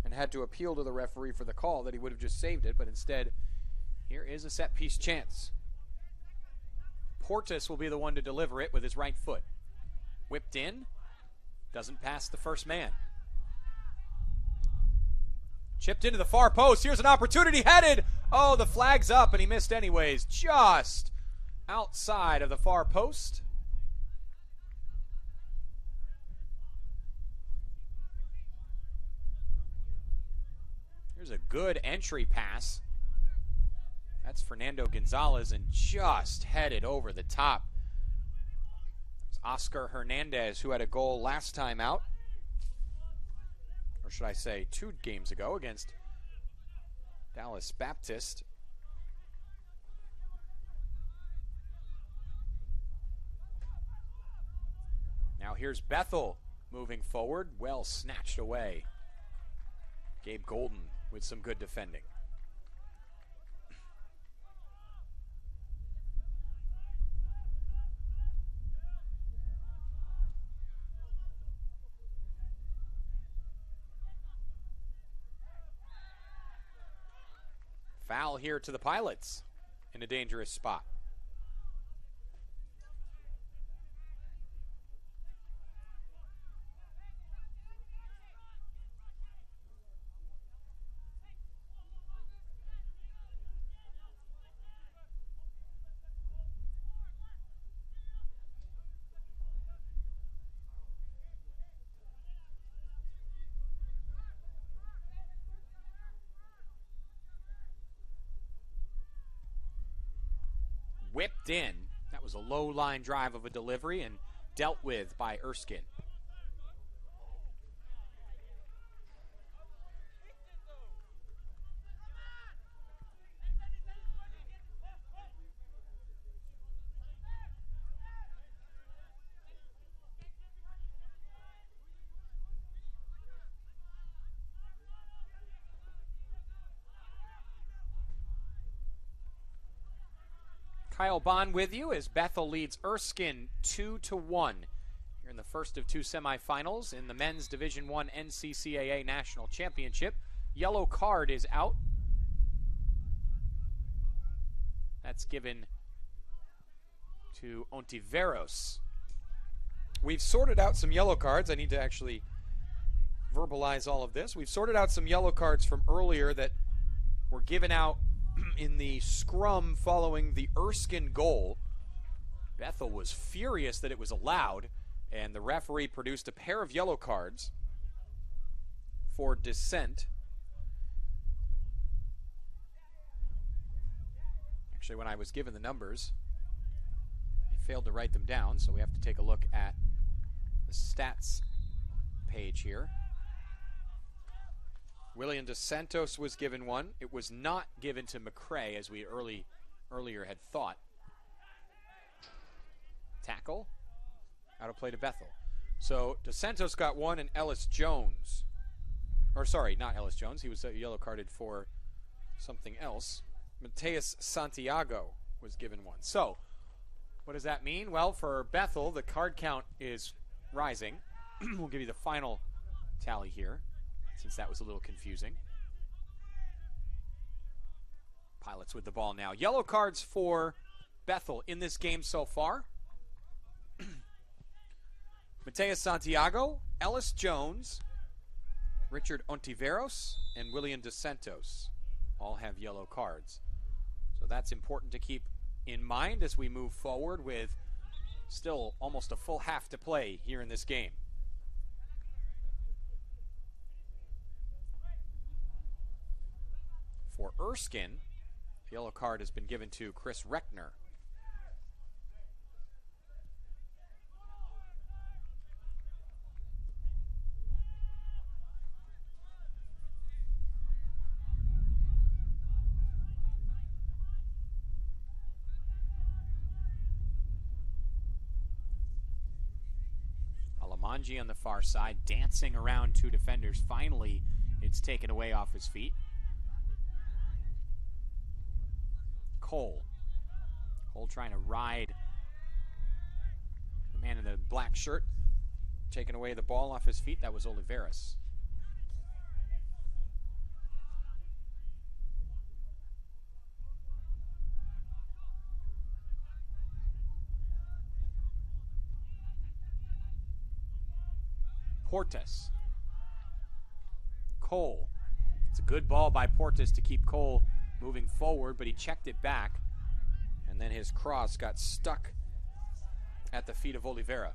and had to appeal to the referee for the call that he would have just saved it, but instead, here is a set-piece chance. Portis will be the one to deliver it with his right foot. Whipped in, doesn't pass the first man. Chipped into the far post. Here's an opportunity, headed. Oh, the flag's up, and he missed anyways. Just outside of the far post. Here's a good entry pass. That's Fernando Gonzalez, and just headed over the top. It's Oscar Hernandez, who had a goal last time out. Or should I say 2 games ago against Dallas Baptist. Now here's Bethel moving forward. Well snatched away. Gabe Golden with some good defending. Foul here to the Pilots in a dangerous spot. Whipped in. That was a low line drive of a delivery and dealt with by Erskine. Kyle Bond with you as Bethel leads Erskine 2-1 here in the first of 2 semifinals in the men's Division I NCCAA National Championship. Yellow card is out. That's given to Ontiveros. We've sorted out some yellow cards. I need to actually verbalize all of this. We've sorted out some yellow cards from earlier that were given out in the scrum following the Erskine goal. Bethel was furious that it was allowed, and the referee produced a pair of yellow cards for dissent. Actually, when I was given the numbers, I failed to write them down, so we have to take a look at the stats page here. William DeSantos was given one. It was not given to McCrae, as we earlier had thought. Tackle. Out of play to Bethel. So DeSantos got one, and Ellis Jones. Or sorry, not Ellis Jones. He was yellow carded for something else. Mateus Santiago was given one. So, what does that mean? Well, for Bethel, the card count is rising. We'll give you the final tally here, since that was a little confusing. Pilots with the ball now. Yellow cards for Bethel in this game so far. Mateus Santiago, Ellis Jones, Richard Ontiveros, and William DeSantos all have yellow cards. So that's important to keep in mind as we move forward with still almost a full half to play here in this game. For Erskine, the yellow card has been given to Chris Reckner. Alamanji on the far side, dancing around two defenders. Finally, it's taken away off his feet. Cole trying to ride the man in the black shirt, taking away the ball off his feet. That was Oliveras. Portes. Cole. It's a good ball by Portes to keep Cole moving forward, but he checked it back. And then his cross got stuck at the feet of Oliveira.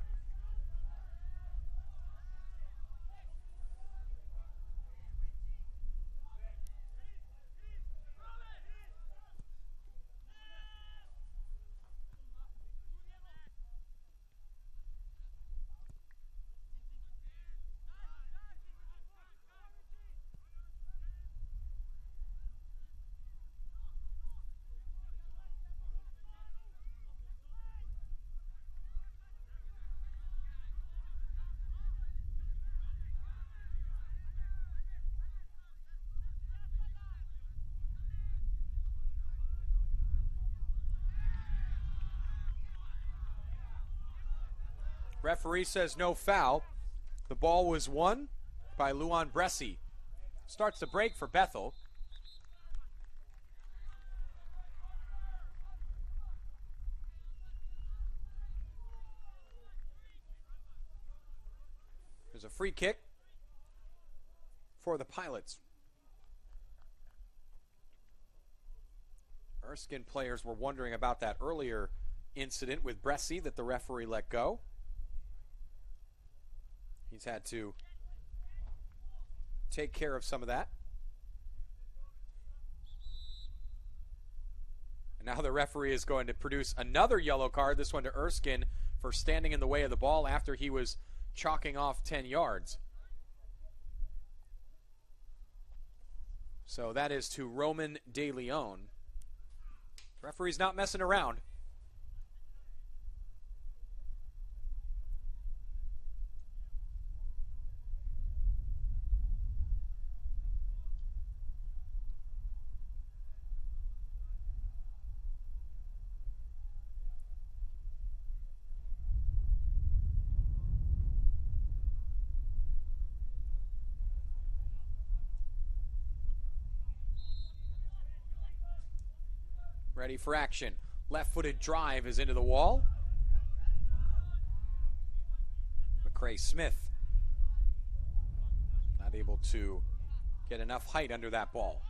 Referee says no foul. The ball was won by Luan Bresci. Starts the break for Bethel. There's a free kick for the Pilots. Erskine players were wondering about that earlier incident with Bresci that the referee let go. He's had to take care of some of that. And now the referee is going to produce another yellow card, this one to Erskine, for standing in the way of the ball after he was chalking off 10 yards. So that is to Roman De Leon. Referee's not messing around. Ready for action. Left-footed drive is into the wall. McCray Smith not able to get enough height under that ball.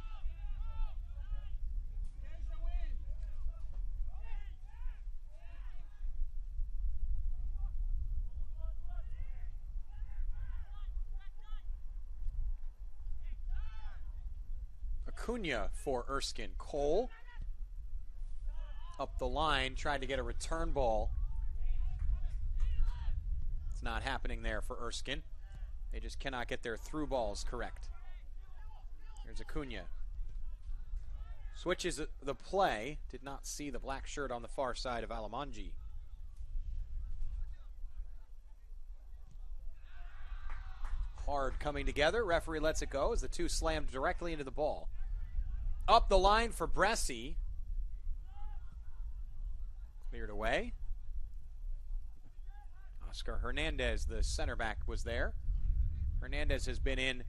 Acuna for Erskine. Cole up the line, tried to get a return ball. It's not happening there for Erskine. They just cannot get their through balls correct. Here's Acuna. Switches the play. Did not see the black shirt on the far side of Alamanji. Hard coming together. Referee lets it go as the two slammed directly into the ball. Up the line for Bresci. Cleared away. Oscar Hernandez, the center back, was there. Hernandez has been in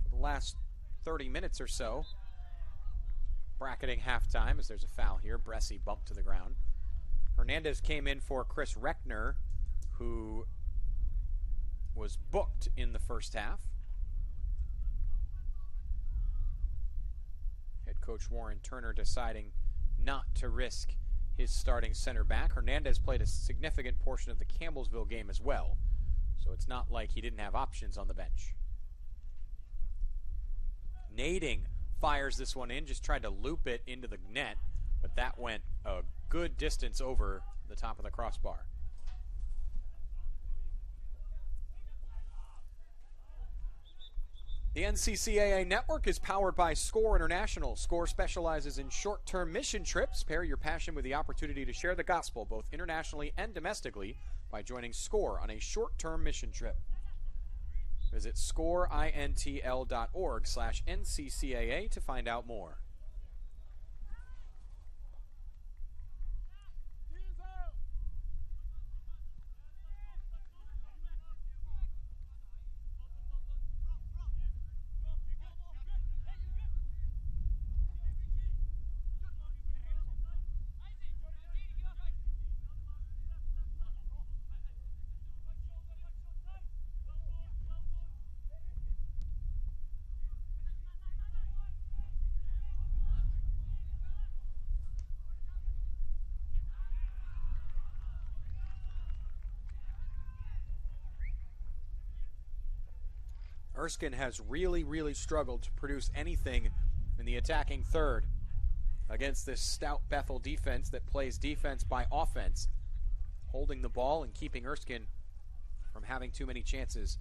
for the last 30 minutes or so. Bracketing halftime as there's a foul here. Bresci bumped to the ground. Hernandez came in for Chris Reckner, who was booked in the first half. Head coach Warren Turner deciding not to risk his starting center back. Hernandez played a significant portion of the Campbellsville game as well, so it's not like he didn't have options on the bench. Nading fires this one in, just tried to loop it into the net, but that went a good distance over the top of the crossbar. The NCCAA network is powered by SCORE International. SCORE specializes in short-term mission trips. Pair your passion with the opportunity to share the gospel both internationally and domestically by joining SCORE on a short-term mission trip. Visit scoreintl.org/NCCAA to find out more. Erskine has really struggled to produce anything in the attacking third against this stout Bethel defense that plays defense by offense, holding the ball and keeping Erskine from having too many chances.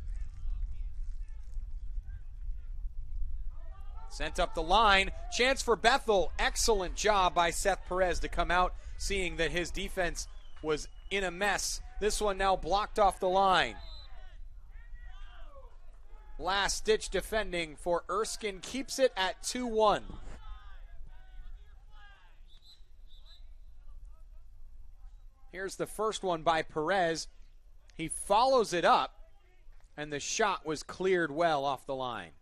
Sent up the line, chance for Bethel. Excellent job by Seth Perez to come out, seeing that his defense was in a mess. This one now blocked off the line. Last-ditch defending for Erskine keeps it at 2-1. Here's the first one by Perez. He follows it up, and the shot was cleared well off the line.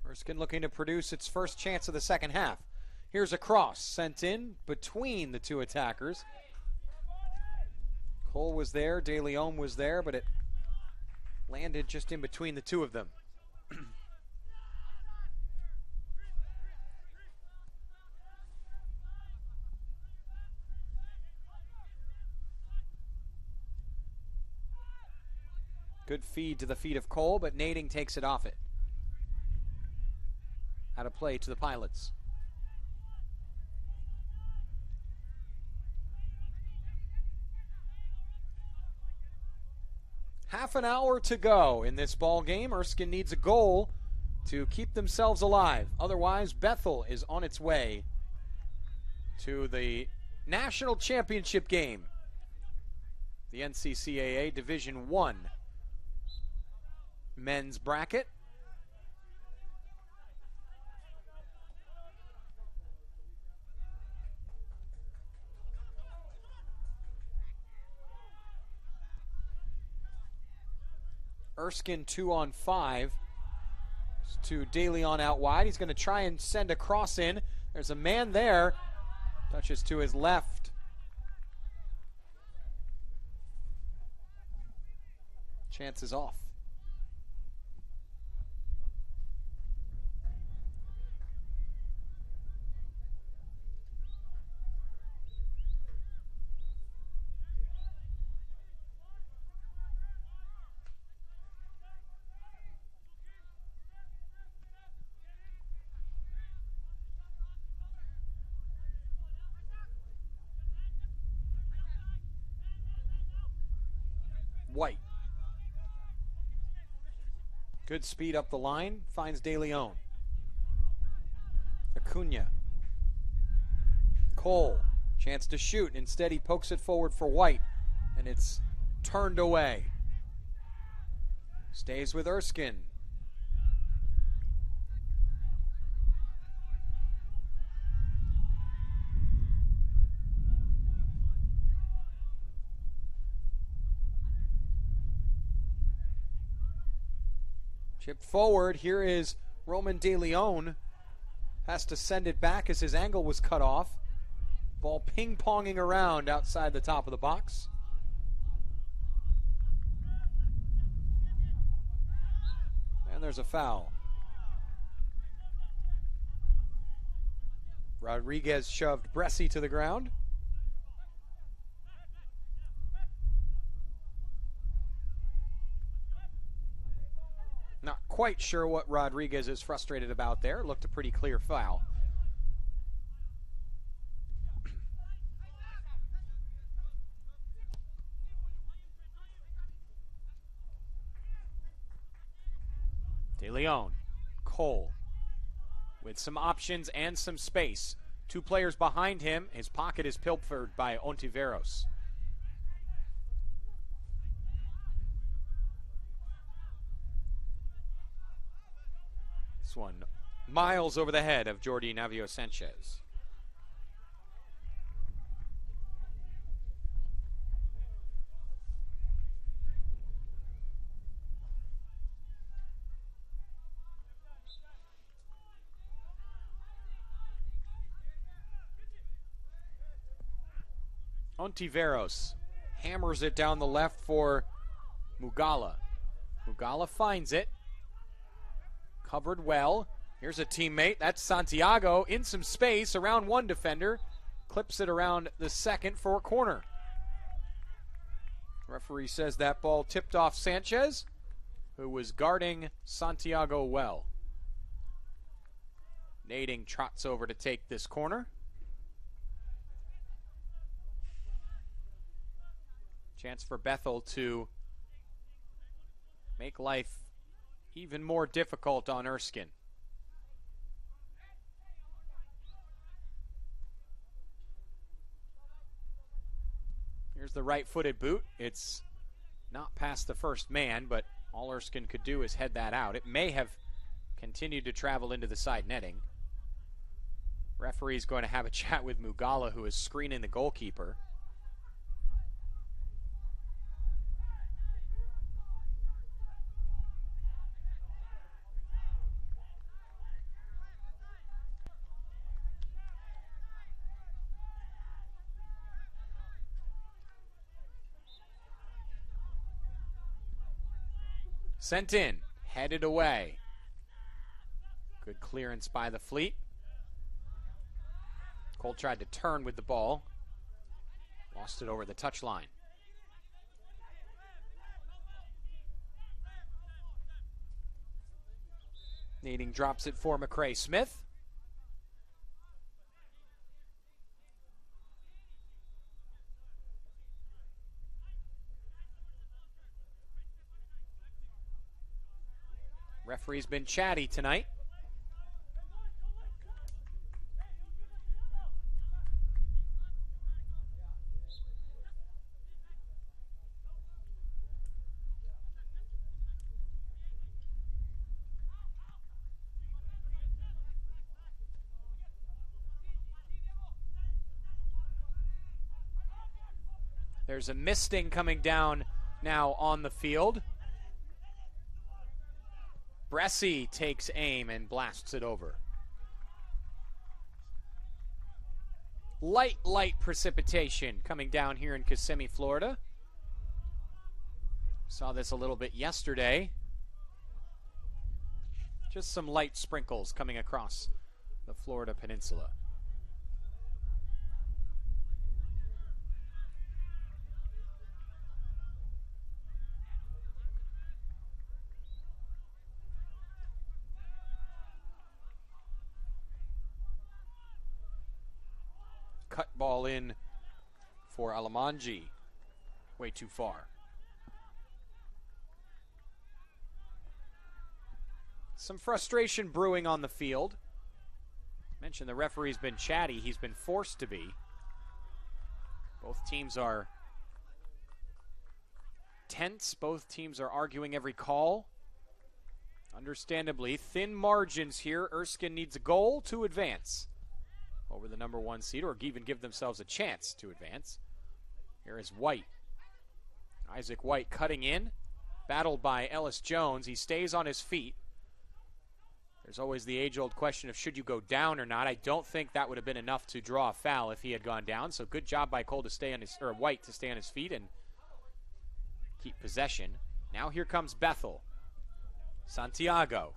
Erskine looking to produce its first chance of the second half. Here's a cross sent in between the two attackers. Cole was there, De Leon was there, but it landed just in between the two of them. Good feed to the feet of Cole, but Nading takes it off it. Out of play to the Pilots. Half an hour to go in this ball game. Erskine needs a goal to keep themselves alive. Otherwise, Bethel is on its way to the national championship game. The NCCAA Division I men's bracket. Erskine 2-on-5 to De Leon out wide. He's going to try and send a cross in. There's a man there. Touches to his left. Chance is off. White. Good speed up the line. Finds De Leon. Acuna. Cole. Chance to shoot. Instead, he pokes it forward for White, and it's turned away. Stays with Erskine. Chip forward. Here is Roman De Leon. Has to send it back as his angle was cut off. Ball ping-ponging around outside the top of the box. And there's a foul. Rodriguez shoved Bresci to the ground. Not quite sure what Rodriguez is frustrated about there. Looked a pretty clear foul. De Leon, Cole, with some options and some space. Two players behind him. His pocket is pilfered by Ontiveros. This one miles over the head of Jordi Navio Sanchez. Ontiveros hammers it down the left for Mugala. Mugala finds it. Covered well. Here's a teammate. That's Santiago in some space around one defender. Clips it around the second for a corner. Referee says that ball tipped off Sanchez, who was guarding Santiago well. Nading trots over to take this corner. Chance for Bethel to make life even more difficult on Erskine. Here's the right-footed boot. It's not past the first man, but all Erskine could do is head that out. It may have continued to travel into the side netting. Referee's going to have a chat with Mugala, who is screening the goalkeeper. Sent in, headed away. Good clearance by the Fleet. Cole tried to turn with the ball. Lost it over the touchline. Nading drops it for McCray Smith. Referee's been chatty tonight. There's a misting coming down now on the field. Bresci takes aim and blasts it over. Light precipitation coming down here in Kissimmee, Florida. Saw this a little bit yesterday. Just some light sprinkles coming across the Florida peninsula. Cut ball in for Alamanji. Way too far. Some frustration brewing on the field. Mentioned the referee's been chatty. He's been forced to be. Both teams are tense. Both teams are arguing every call. Understandably, thin margins here. Erskine needs a goal to advance over the number one seed, or even give themselves a chance to advance. Here is White. Isaac White cutting in, battled by Ellis Jones. He stays on his feet. There's always the age-old question of should you go down or not. I don't think that would have been enough to draw a foul if he had gone down. So good job by Cole to stay on his, or White to stay on his feet and keep possession. Now here comes Bethel. Santiago.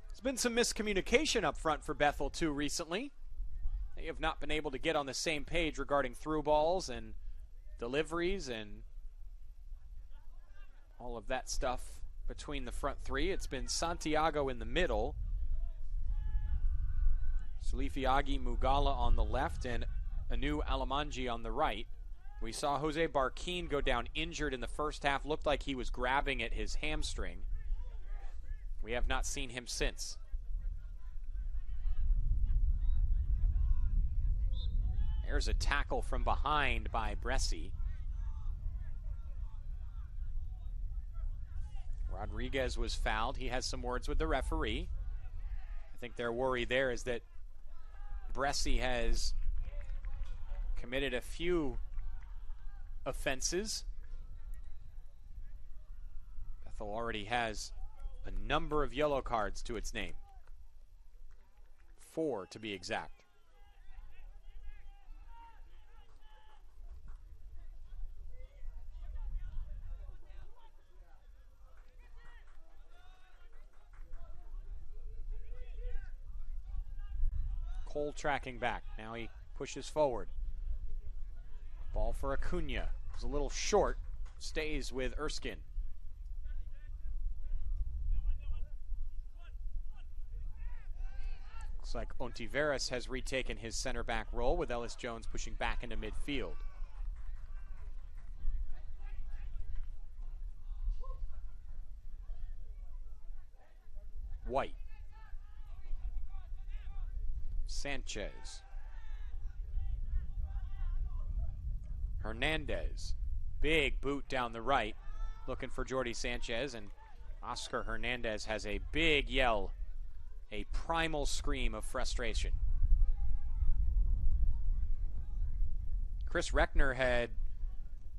There's been some miscommunication up front for Bethel, too, recently. They have not been able to get on the same page regarding through balls and deliveries and all of that stuff between the front three. It's been Santiago in the middle, Salifiagi Mugala on the left, and Anu Alamanji on the right. We saw Jose Barquin go down injured in the first half. Looked like he was grabbing at his hamstring. We have not seen him since. There's a tackle from behind by Bresci. Rodriguez was fouled. He has some words with the referee. I think their worry there is that Bresci has committed a few offenses. Bethel already has a number of yellow cards to its name. 4 to be exact. Cole tracking back. Now he pushes forward. Ball for Acuna. It's a little short. Stays with Erskine. Looks like Ontiveros has retaken his center back role with Ellis Jones pushing back into midfield. White. Sanchez. Hernandez. Big boot down the right. Looking for Jordi Sanchez, and Oscar Hernandez has a big yell. A primal scream of frustration. Chris Reckner had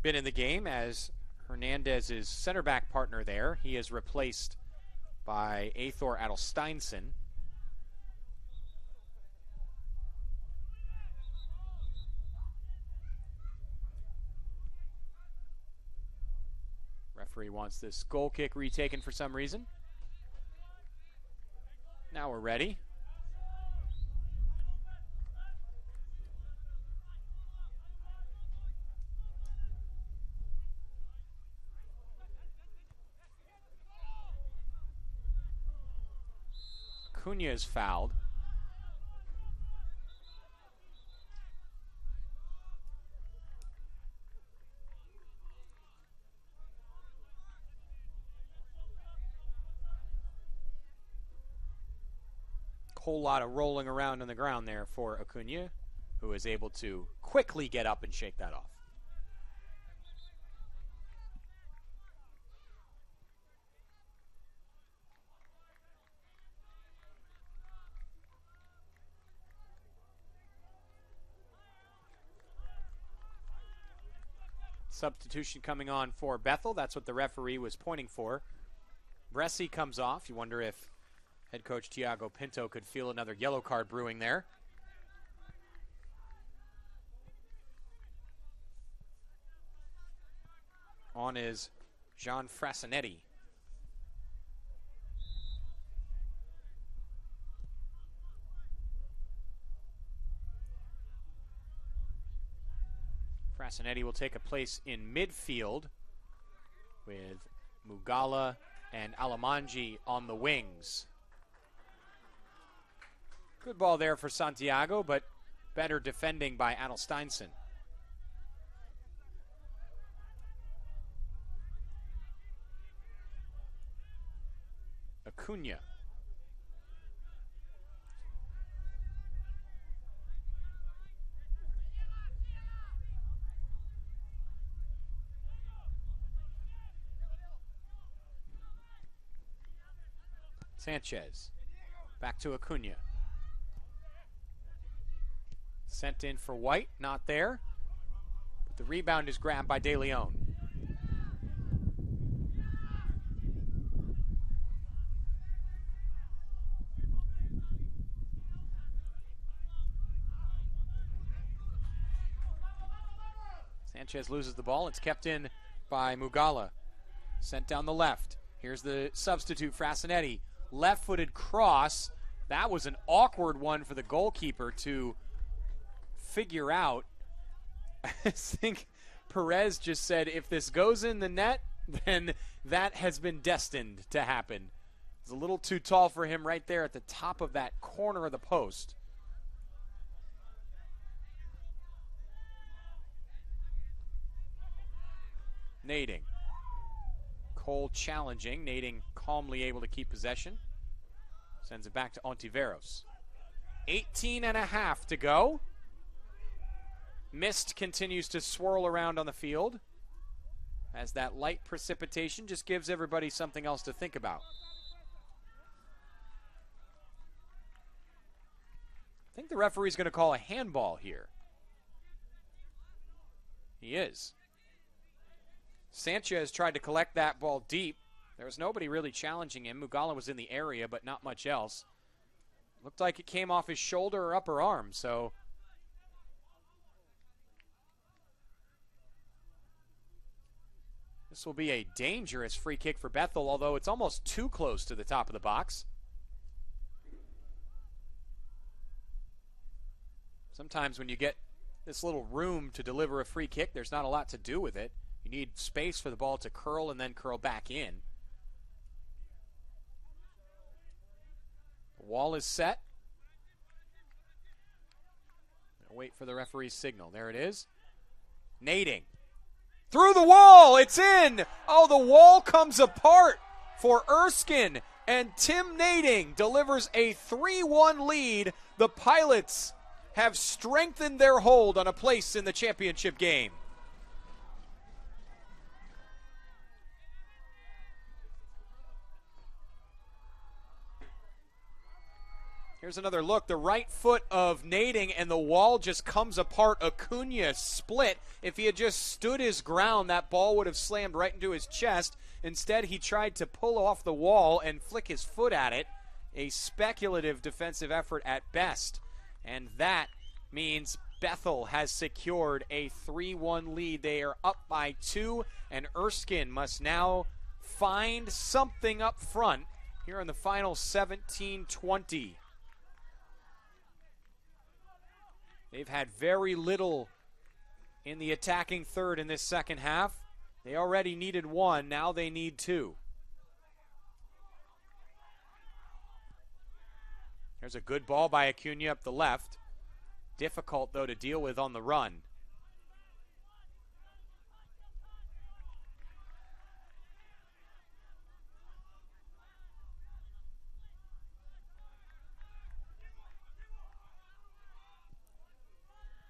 been in the game as Hernandez's center back partner there. He is replaced by Athor Adelsteinson. Referee wants this goal kick retaken for some reason. Now we're ready. Acuna is fouled. Whole lot of rolling around on the ground there for Acuna, who is able to quickly get up and shake that off. Substitution coming on for Bethel. That's what the referee was pointing for. Bresci comes off. You wonder if head coach Tiago Pinto could feel another yellow card brewing there. On is Jean Frasinetti. Frasinetti will take a place in midfield with Mugala and Alamanji on the wings. Good ball there for Santiago, but better defending by Adelsteinson. Acuna. Sanchez. Back to Acuna. Sent in for White, not there. But the rebound is grabbed by De Leon. Sanchez loses the ball. It's kept in by Mugala. Sent down the left. Here's the substitute, Frasinetti. Left-footed cross. That was an awkward one for the goalkeeper to figure out. I think Perez just said, if this goes in the net, then that has been destined to happen. It's a little too tall for him right there at the top of that corner of the post. Nading. Cole challenging. Nading calmly able to keep possession. Sends it back to Ontiveros. 18 and a half to go. Mist continues to swirl around on the field as that light precipitation just gives everybody something else to think about. I think the referee's going to call a handball here. He is. Sanchez tried to collect that ball deep. There was nobody really challenging him. Mugala was in the area, but not much else. Looked like it came off his shoulder or upper arm, so this will be a dangerous free kick for Bethel, although it's almost too close to the top of the box. Sometimes when you get this little room to deliver a free kick, there's not a lot to do with it. You need space for the ball to curl and then curl back in. The wall is set. Wait for the referee's signal. There it is. Nading. Through the wall. It's in. Oh, the wall comes apart for Erskine. And Tim Nading delivers a 3-1 lead. The Pilots have strengthened their hold on a place in the championship game. Here's another look. The right foot of Nading and the wall just comes apart. Acuna split. If he had just stood his ground, that ball would have slammed right into his chest. Instead, he tried to pull off the wall and flick his foot at it. A speculative defensive effort at best. And that means Bethel has secured a 3-1 lead. They are up by 2, and Erskine must now find something up front here in the final 17-20. They've had very little in the attacking third in this second half. They already needed 1. Now they need 2. There's a good ball by Acuna up the left. Difficult, though, to deal with on the run.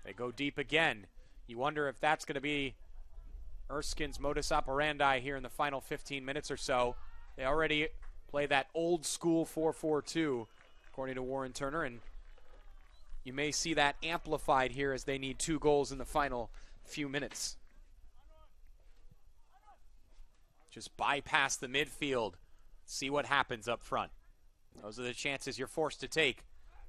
They go deep again. You wonder if that's going to be Erskine's modus operandi here in the final 15 minutes or so. They already play that old school 4-4-2, according to Warren Turner, and you may see that amplified here as they need 2 goals in the final few minutes. Just bypass the midfield. See what happens up front. Those are the chances you're forced to take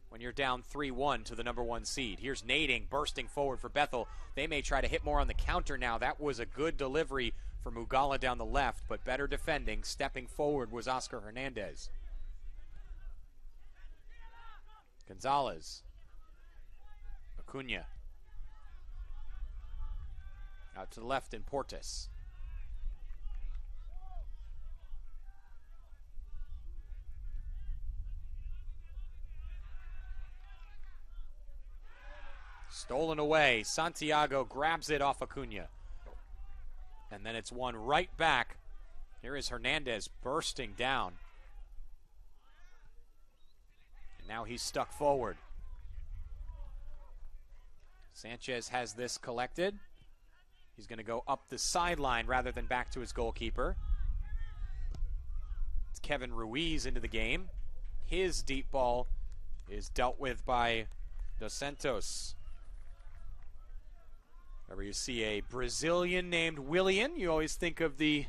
when you're down 3-1 to the number 1 seed. Here's Nading bursting forward for Bethel. They may try to hit more on the counter now. That was a good delivery for Mugala down the left, but better defending. Stepping forward was Oscar Hernandez. Gonzalez. Acuna. Out to the left in Portis. Stolen away. Santiago grabs it off Acuna. And then it's won right back. Here is Hernandez bursting down. And now he's stuck forward. Sanchez has this collected. He's going to go up the sideline rather than back to his goalkeeper. It's Kevin Ruiz into the game. His deep ball is dealt with by Dos Santos. Whenever you see a Brazilian named Willian, you always think of the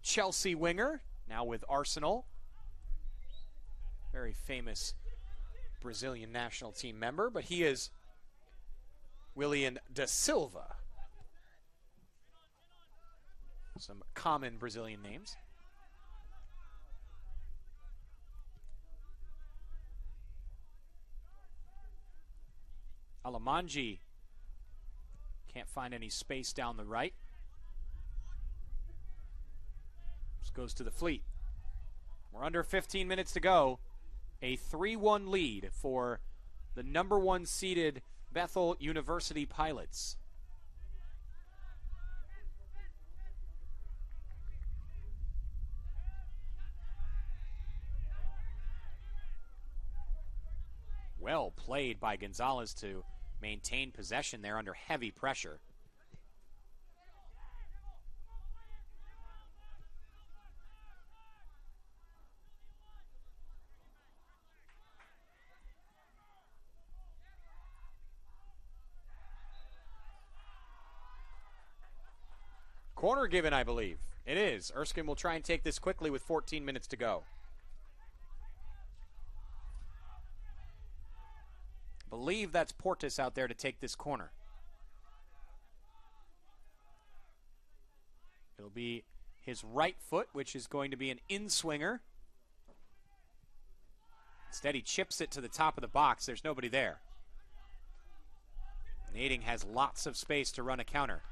Chelsea winger, now with Arsenal. Very famous Brazilian national team member, but he is Willian da Silva. Some common Brazilian names. Alamanji can't find any space down the right. Just goes to the fleet. We're under 15 minutes to go. A 3-1 lead for the number 1 seeded Bethel University Pilots. Well played by Gonzalez to maintain possession there under heavy pressure. Corner given, I believe. It is. Erskine will try and take this quickly with 14 minutes to go. Believe that's Portis out there to take this corner. It'll be his right foot, which is going to be an in-swinger. Instead, he chips it to the top of the box. There's nobody there. Nading has lots of space to run a counter.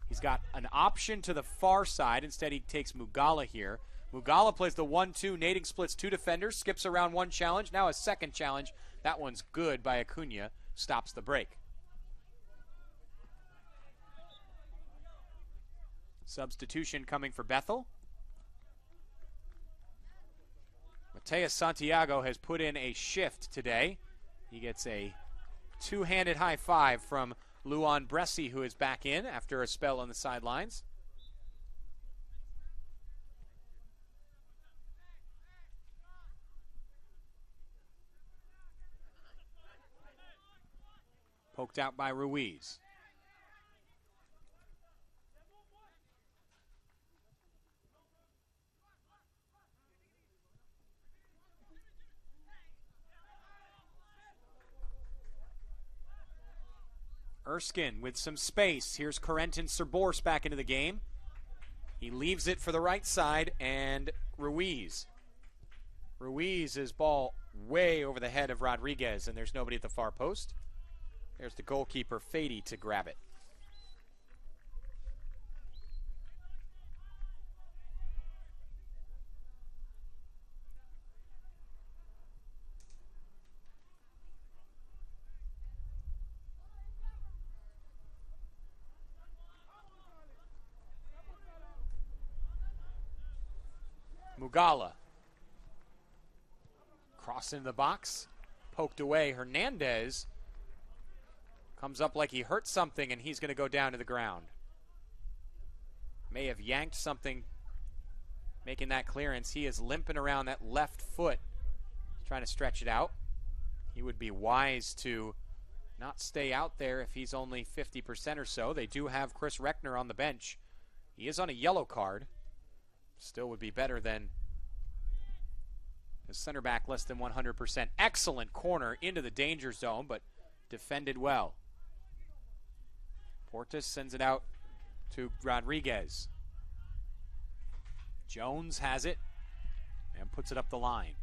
He's got an option to the far side. Instead, he takes Mugala here. Mugala plays the 1-2. Nading splits 2 defenders, skips around 1 challenge. Now a second challenge. That one's good by Acuna. Stops the break. Substitution coming for Bethel. Mateus Santiago has put in a shift today. He gets a 2-handed high five from Luan Bresci, who is back in after a spell on the sidelines. Poked out by Ruiz. Erskine with some space. Here's Corentin Cerbors back into the game. He leaves it for the right side, and Ruiz. Ruiz's ball way over the head of Rodriguez, and there's nobody at the far post. There's the goalkeeper, Fady, to grab it. Mugala. Cross into the box. Poked away. Hernandez comes up like he hurt something, and he's going to go down to the ground. May have yanked something making that clearance. He is limping around that left foot, trying to stretch it out. He would be wise to not stay out there if he's only 50% or so. They do have Chris Reckner on the bench. He is on a yellow card. Still would be better than a center back less than 100%. Excellent corner into the danger zone, but defended well. Portis sends it out to Rodriguez. Jones has it and puts it up the line.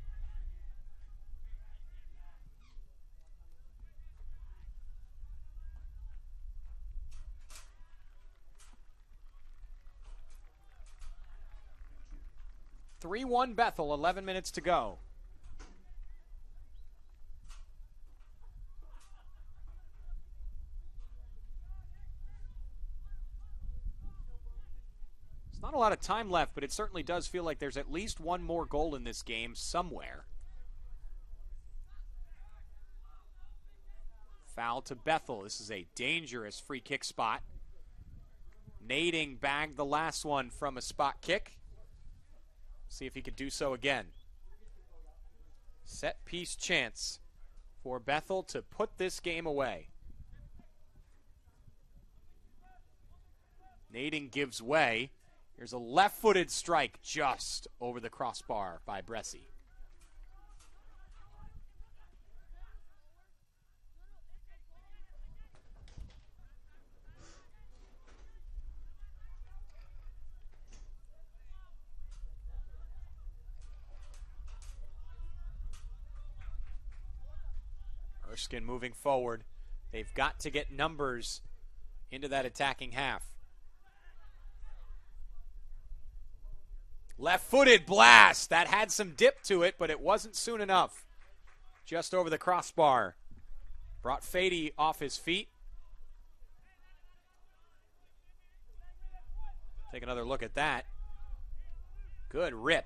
(3-1) Bethel, 11 minutes to go. There's not a lot of time left, but it certainly does feel like there's at least one more goal in this game somewhere. Foul to Bethel. This is a dangerous free kick spot. Nading bagged the last one from a spot kick. See if he could do so again. Set piece chance for Bethel to put this game away. Nading gives way. Here's a left-footed strike just over the crossbar by Bresci. Erskine moving forward. They've got to get numbers into that attacking half. Left-footed blast. That had some dip to it, but it wasn't soon enough. Just over the crossbar. Brought Fady off his feet. Take another look at that. Good rip.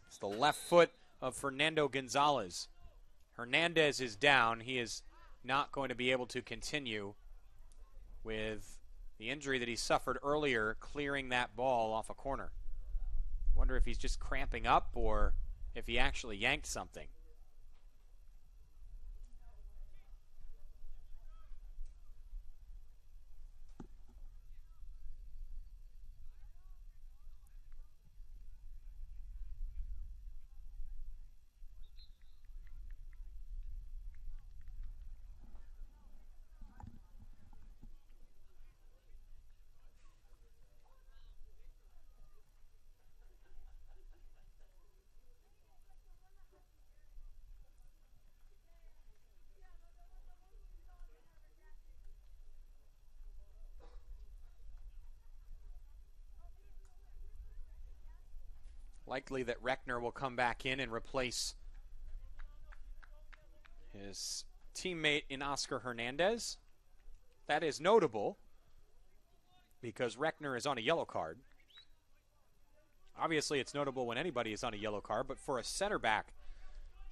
It's the left foot of Fernando Gonzalez. Hernandez is down. He is not going to be able to continue with the injury that he suffered earlier clearing that ball off a corner. Wonder if he's just cramping up or if he actually yanked something. Likely that Reckner will come back in and replace his teammate in Oscar Hernandez. That is notable because Reckner is on a yellow card. Obviously, it's notable when anybody is on a yellow card, but for a center back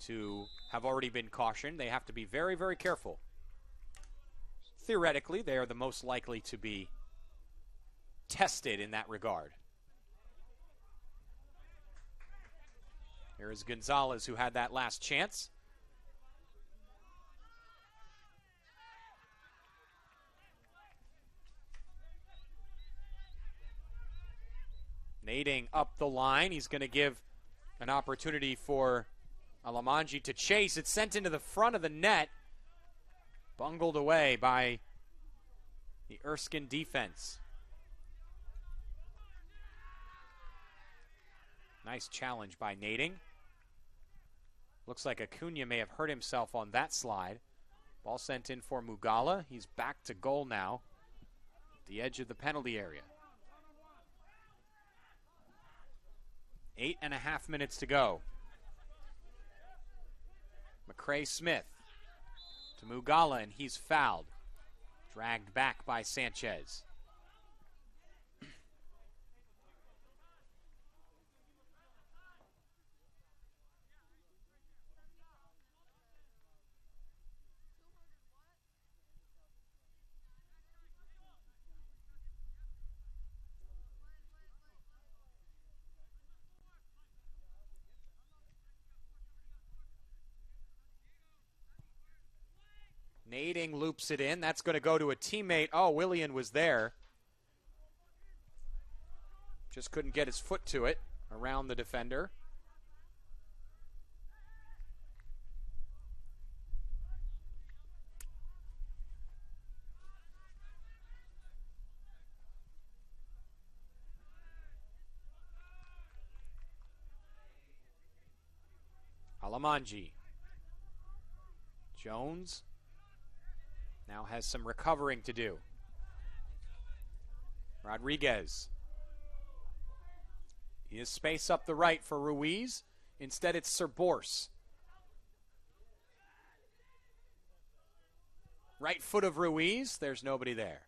to have already been cautioned, they have to be very, very careful. Theoretically, they are the most likely to be tested in that regard. Here is Gonzalez, who had that last chance. Nading up the line. He's going to give an opportunity for Alamanji to chase. It's sent into the front of the net. Bungled away by the Erskine defense. Nice challenge by Nading. Looks like Acuna may have hurt himself on that slide. Ball sent in for Mugala. He's back to goal now. At the edge of the penalty area. 8.5 minutes to go. McCray Smith to Mugala, and he's fouled. Dragged back by Sanchez. Nading loops it in. That's going to go to a teammate. Oh, Willian was there. Just couldn't get his foot to it around the defender. Alamanji. Jones now has some recovering to do. Rodriguez. He has space up the right for Ruiz. Instead, it's Serborse. Right foot of Ruiz. There's nobody there.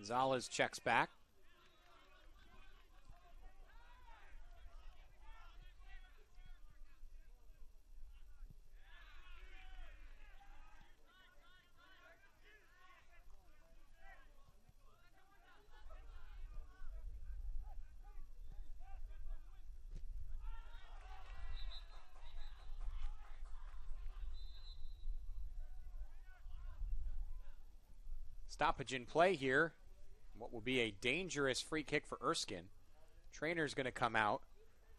Gonzalez checks back. Stoppage in play here. What will be a dangerous free kick for Erskine. Trainer's going to come out.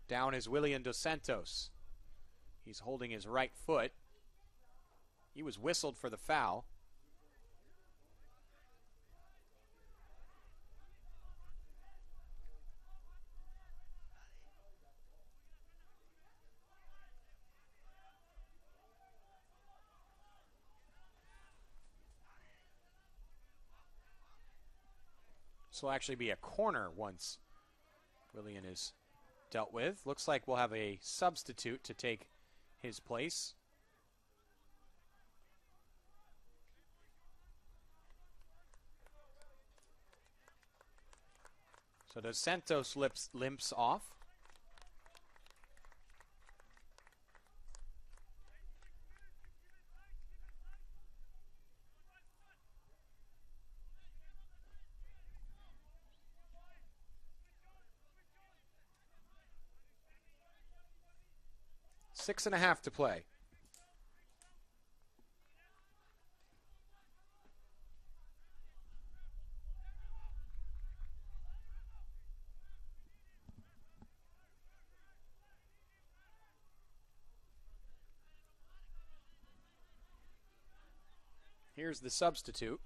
Down is Willian Dos Santos. He's holding his right foot. He was whistled for the foul. This will actually be a corner once Willian is dealt with. Looks like we'll have a substitute to take his place. So Dos Santos limps off. Six and a half to play. Here's the substitute.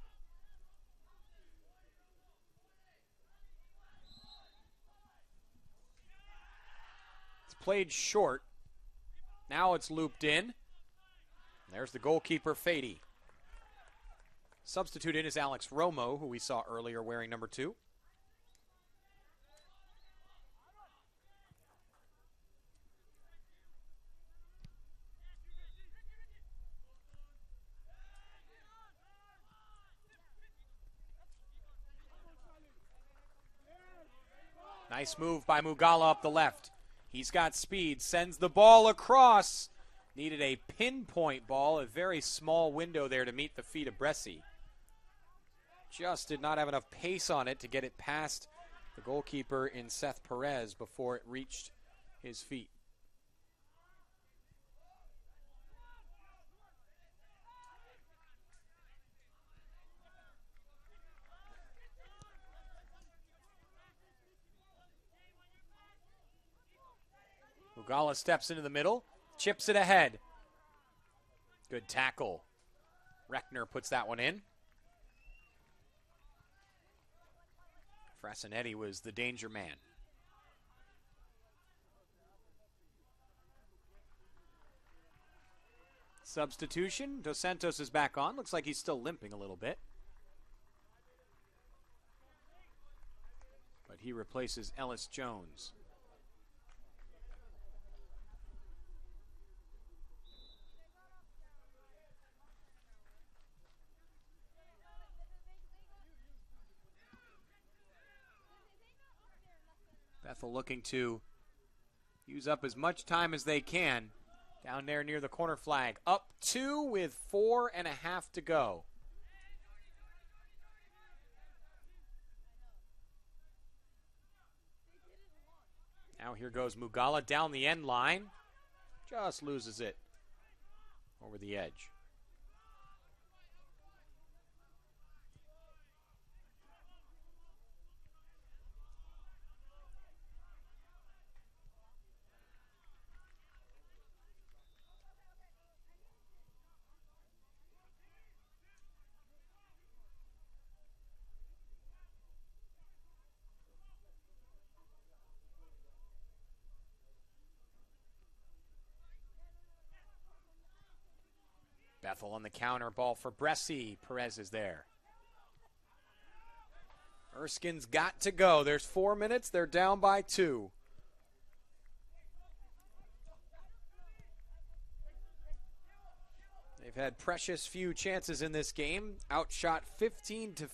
It's played short. Now it's looped in. There's the goalkeeper, Fady. Substitute in is Alex Romo, who we saw earlier wearing number 2. Nice move by Mugala up the left. He's got speed, sends the ball across. Needed a pinpoint ball, a very small window there to meet the feet of Bresci. Just did not have enough pace on it to get it past the goalkeeper in Seth Perez before it reached his feet. Mugala steps into the middle, chips it ahead. Good tackle. Reckner puts that one in. Frasinetti was the danger man. Substitution. Dos Santos is back on. Looks like he's still limping a little bit. But he replaces Ellis Jones. Bethel looking to use up as much time as they can. Down there near the corner flag. Up 2 with 4.5 to go. Now here goes Mugala down the end line. Just loses it over the edge. Bethel on the counter, ball for Bresci. Perez is there. Erskine's got to go. There's 4 minutes. They're down by 2. They've had precious few chances in this game. Outshot 15-5.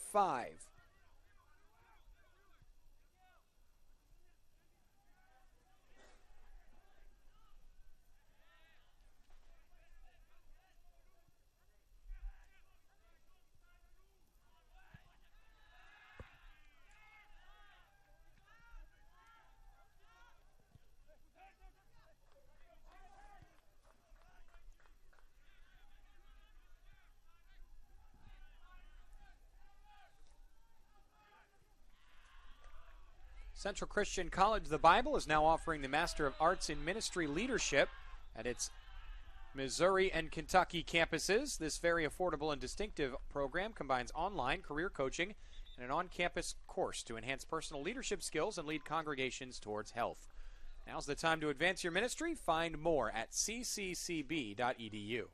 Central Christian College, the Bible, is now offering the Master of Arts in Ministry Leadership at its Missouri and Kentucky campuses. This very affordable and distinctive program combines online career coaching and an on-campus course to enhance personal leadership skills and lead congregations towards health. Now's the time to advance your ministry. Find more at cccb.edu.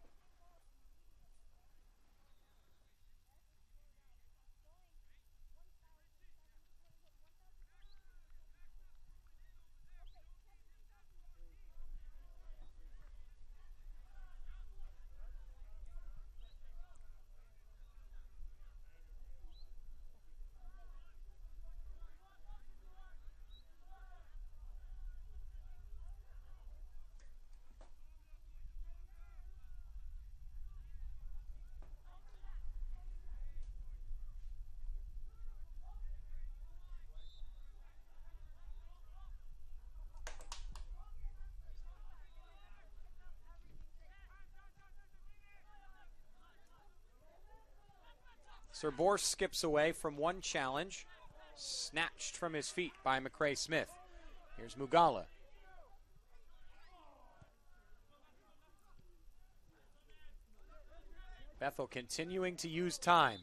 Sir Bors skips away from one challenge, snatched from his feet by McCray Smith. Here's Mugala. Bethel continuing to use time.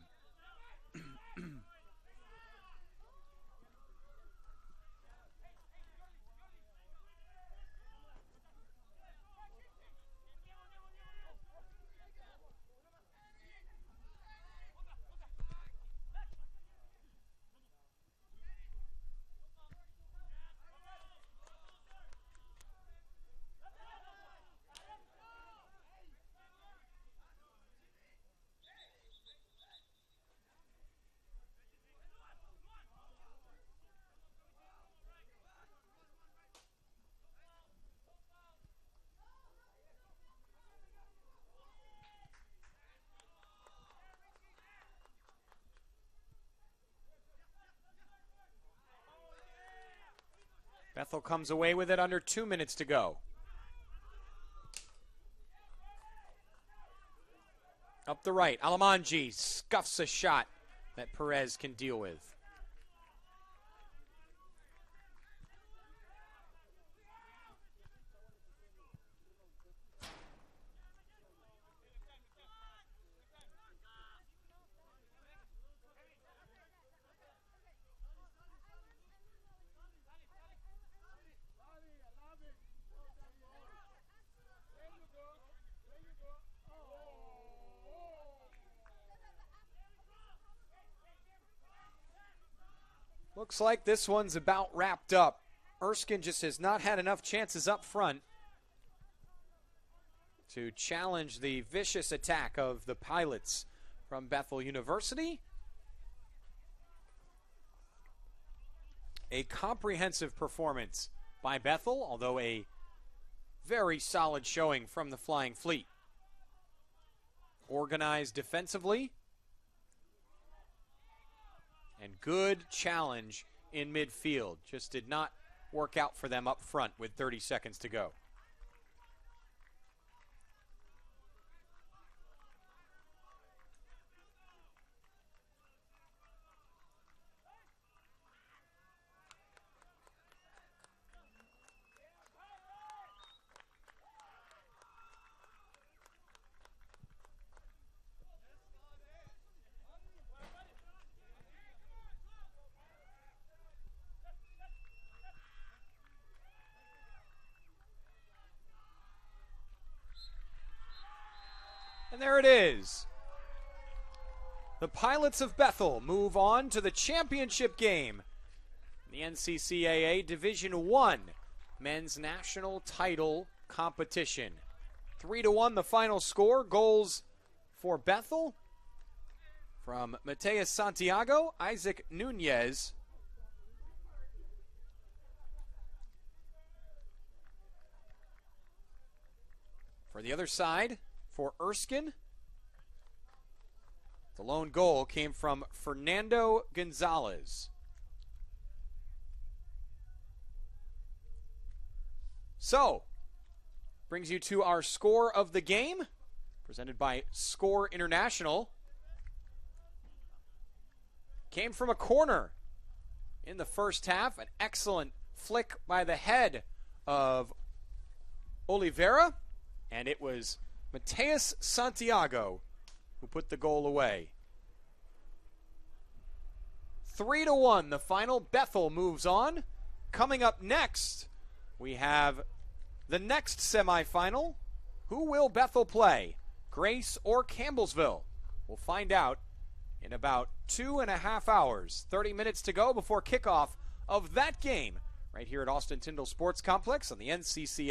Bethel comes away with it under 2 minutes to go. Up the right, Alamanji scuffs a shot that Perez can deal with. Looks like this one's about wrapped up. Erskine just has not had enough chances up front to challenge the vicious attack of the Pilots from Bethel University. A comprehensive performance by Bethel, although a very solid showing from the Flying Fleet. Organized defensively. And good challenge in midfield. Just did not work out for them up front with 30 seconds to go. And there it is. The Pilots of Bethel move on to the championship game. The NCCAA Division I Men's National Title Competition. 3-1 the final score. Goals for Bethel from Mateus Santiago, Isaac Nunez, for the other side. For Erskine, the lone goal came from Fernando Gonzalez. So, brings you to our score of the game, presented by Score International. Came from a corner in the first half, an excellent flick by the head of Oliveira, and it was Mateus Santiago, who put the goal away. 3-1, the final. Bethel moves on. Coming up next, we have the next semifinal. Who will Bethel play? Grace or Campbellsville? We'll find out in about 2.5 hours. 30 minutes to go before kickoff of that game right here at Austin-Tindall Sports Complex on the NCCAA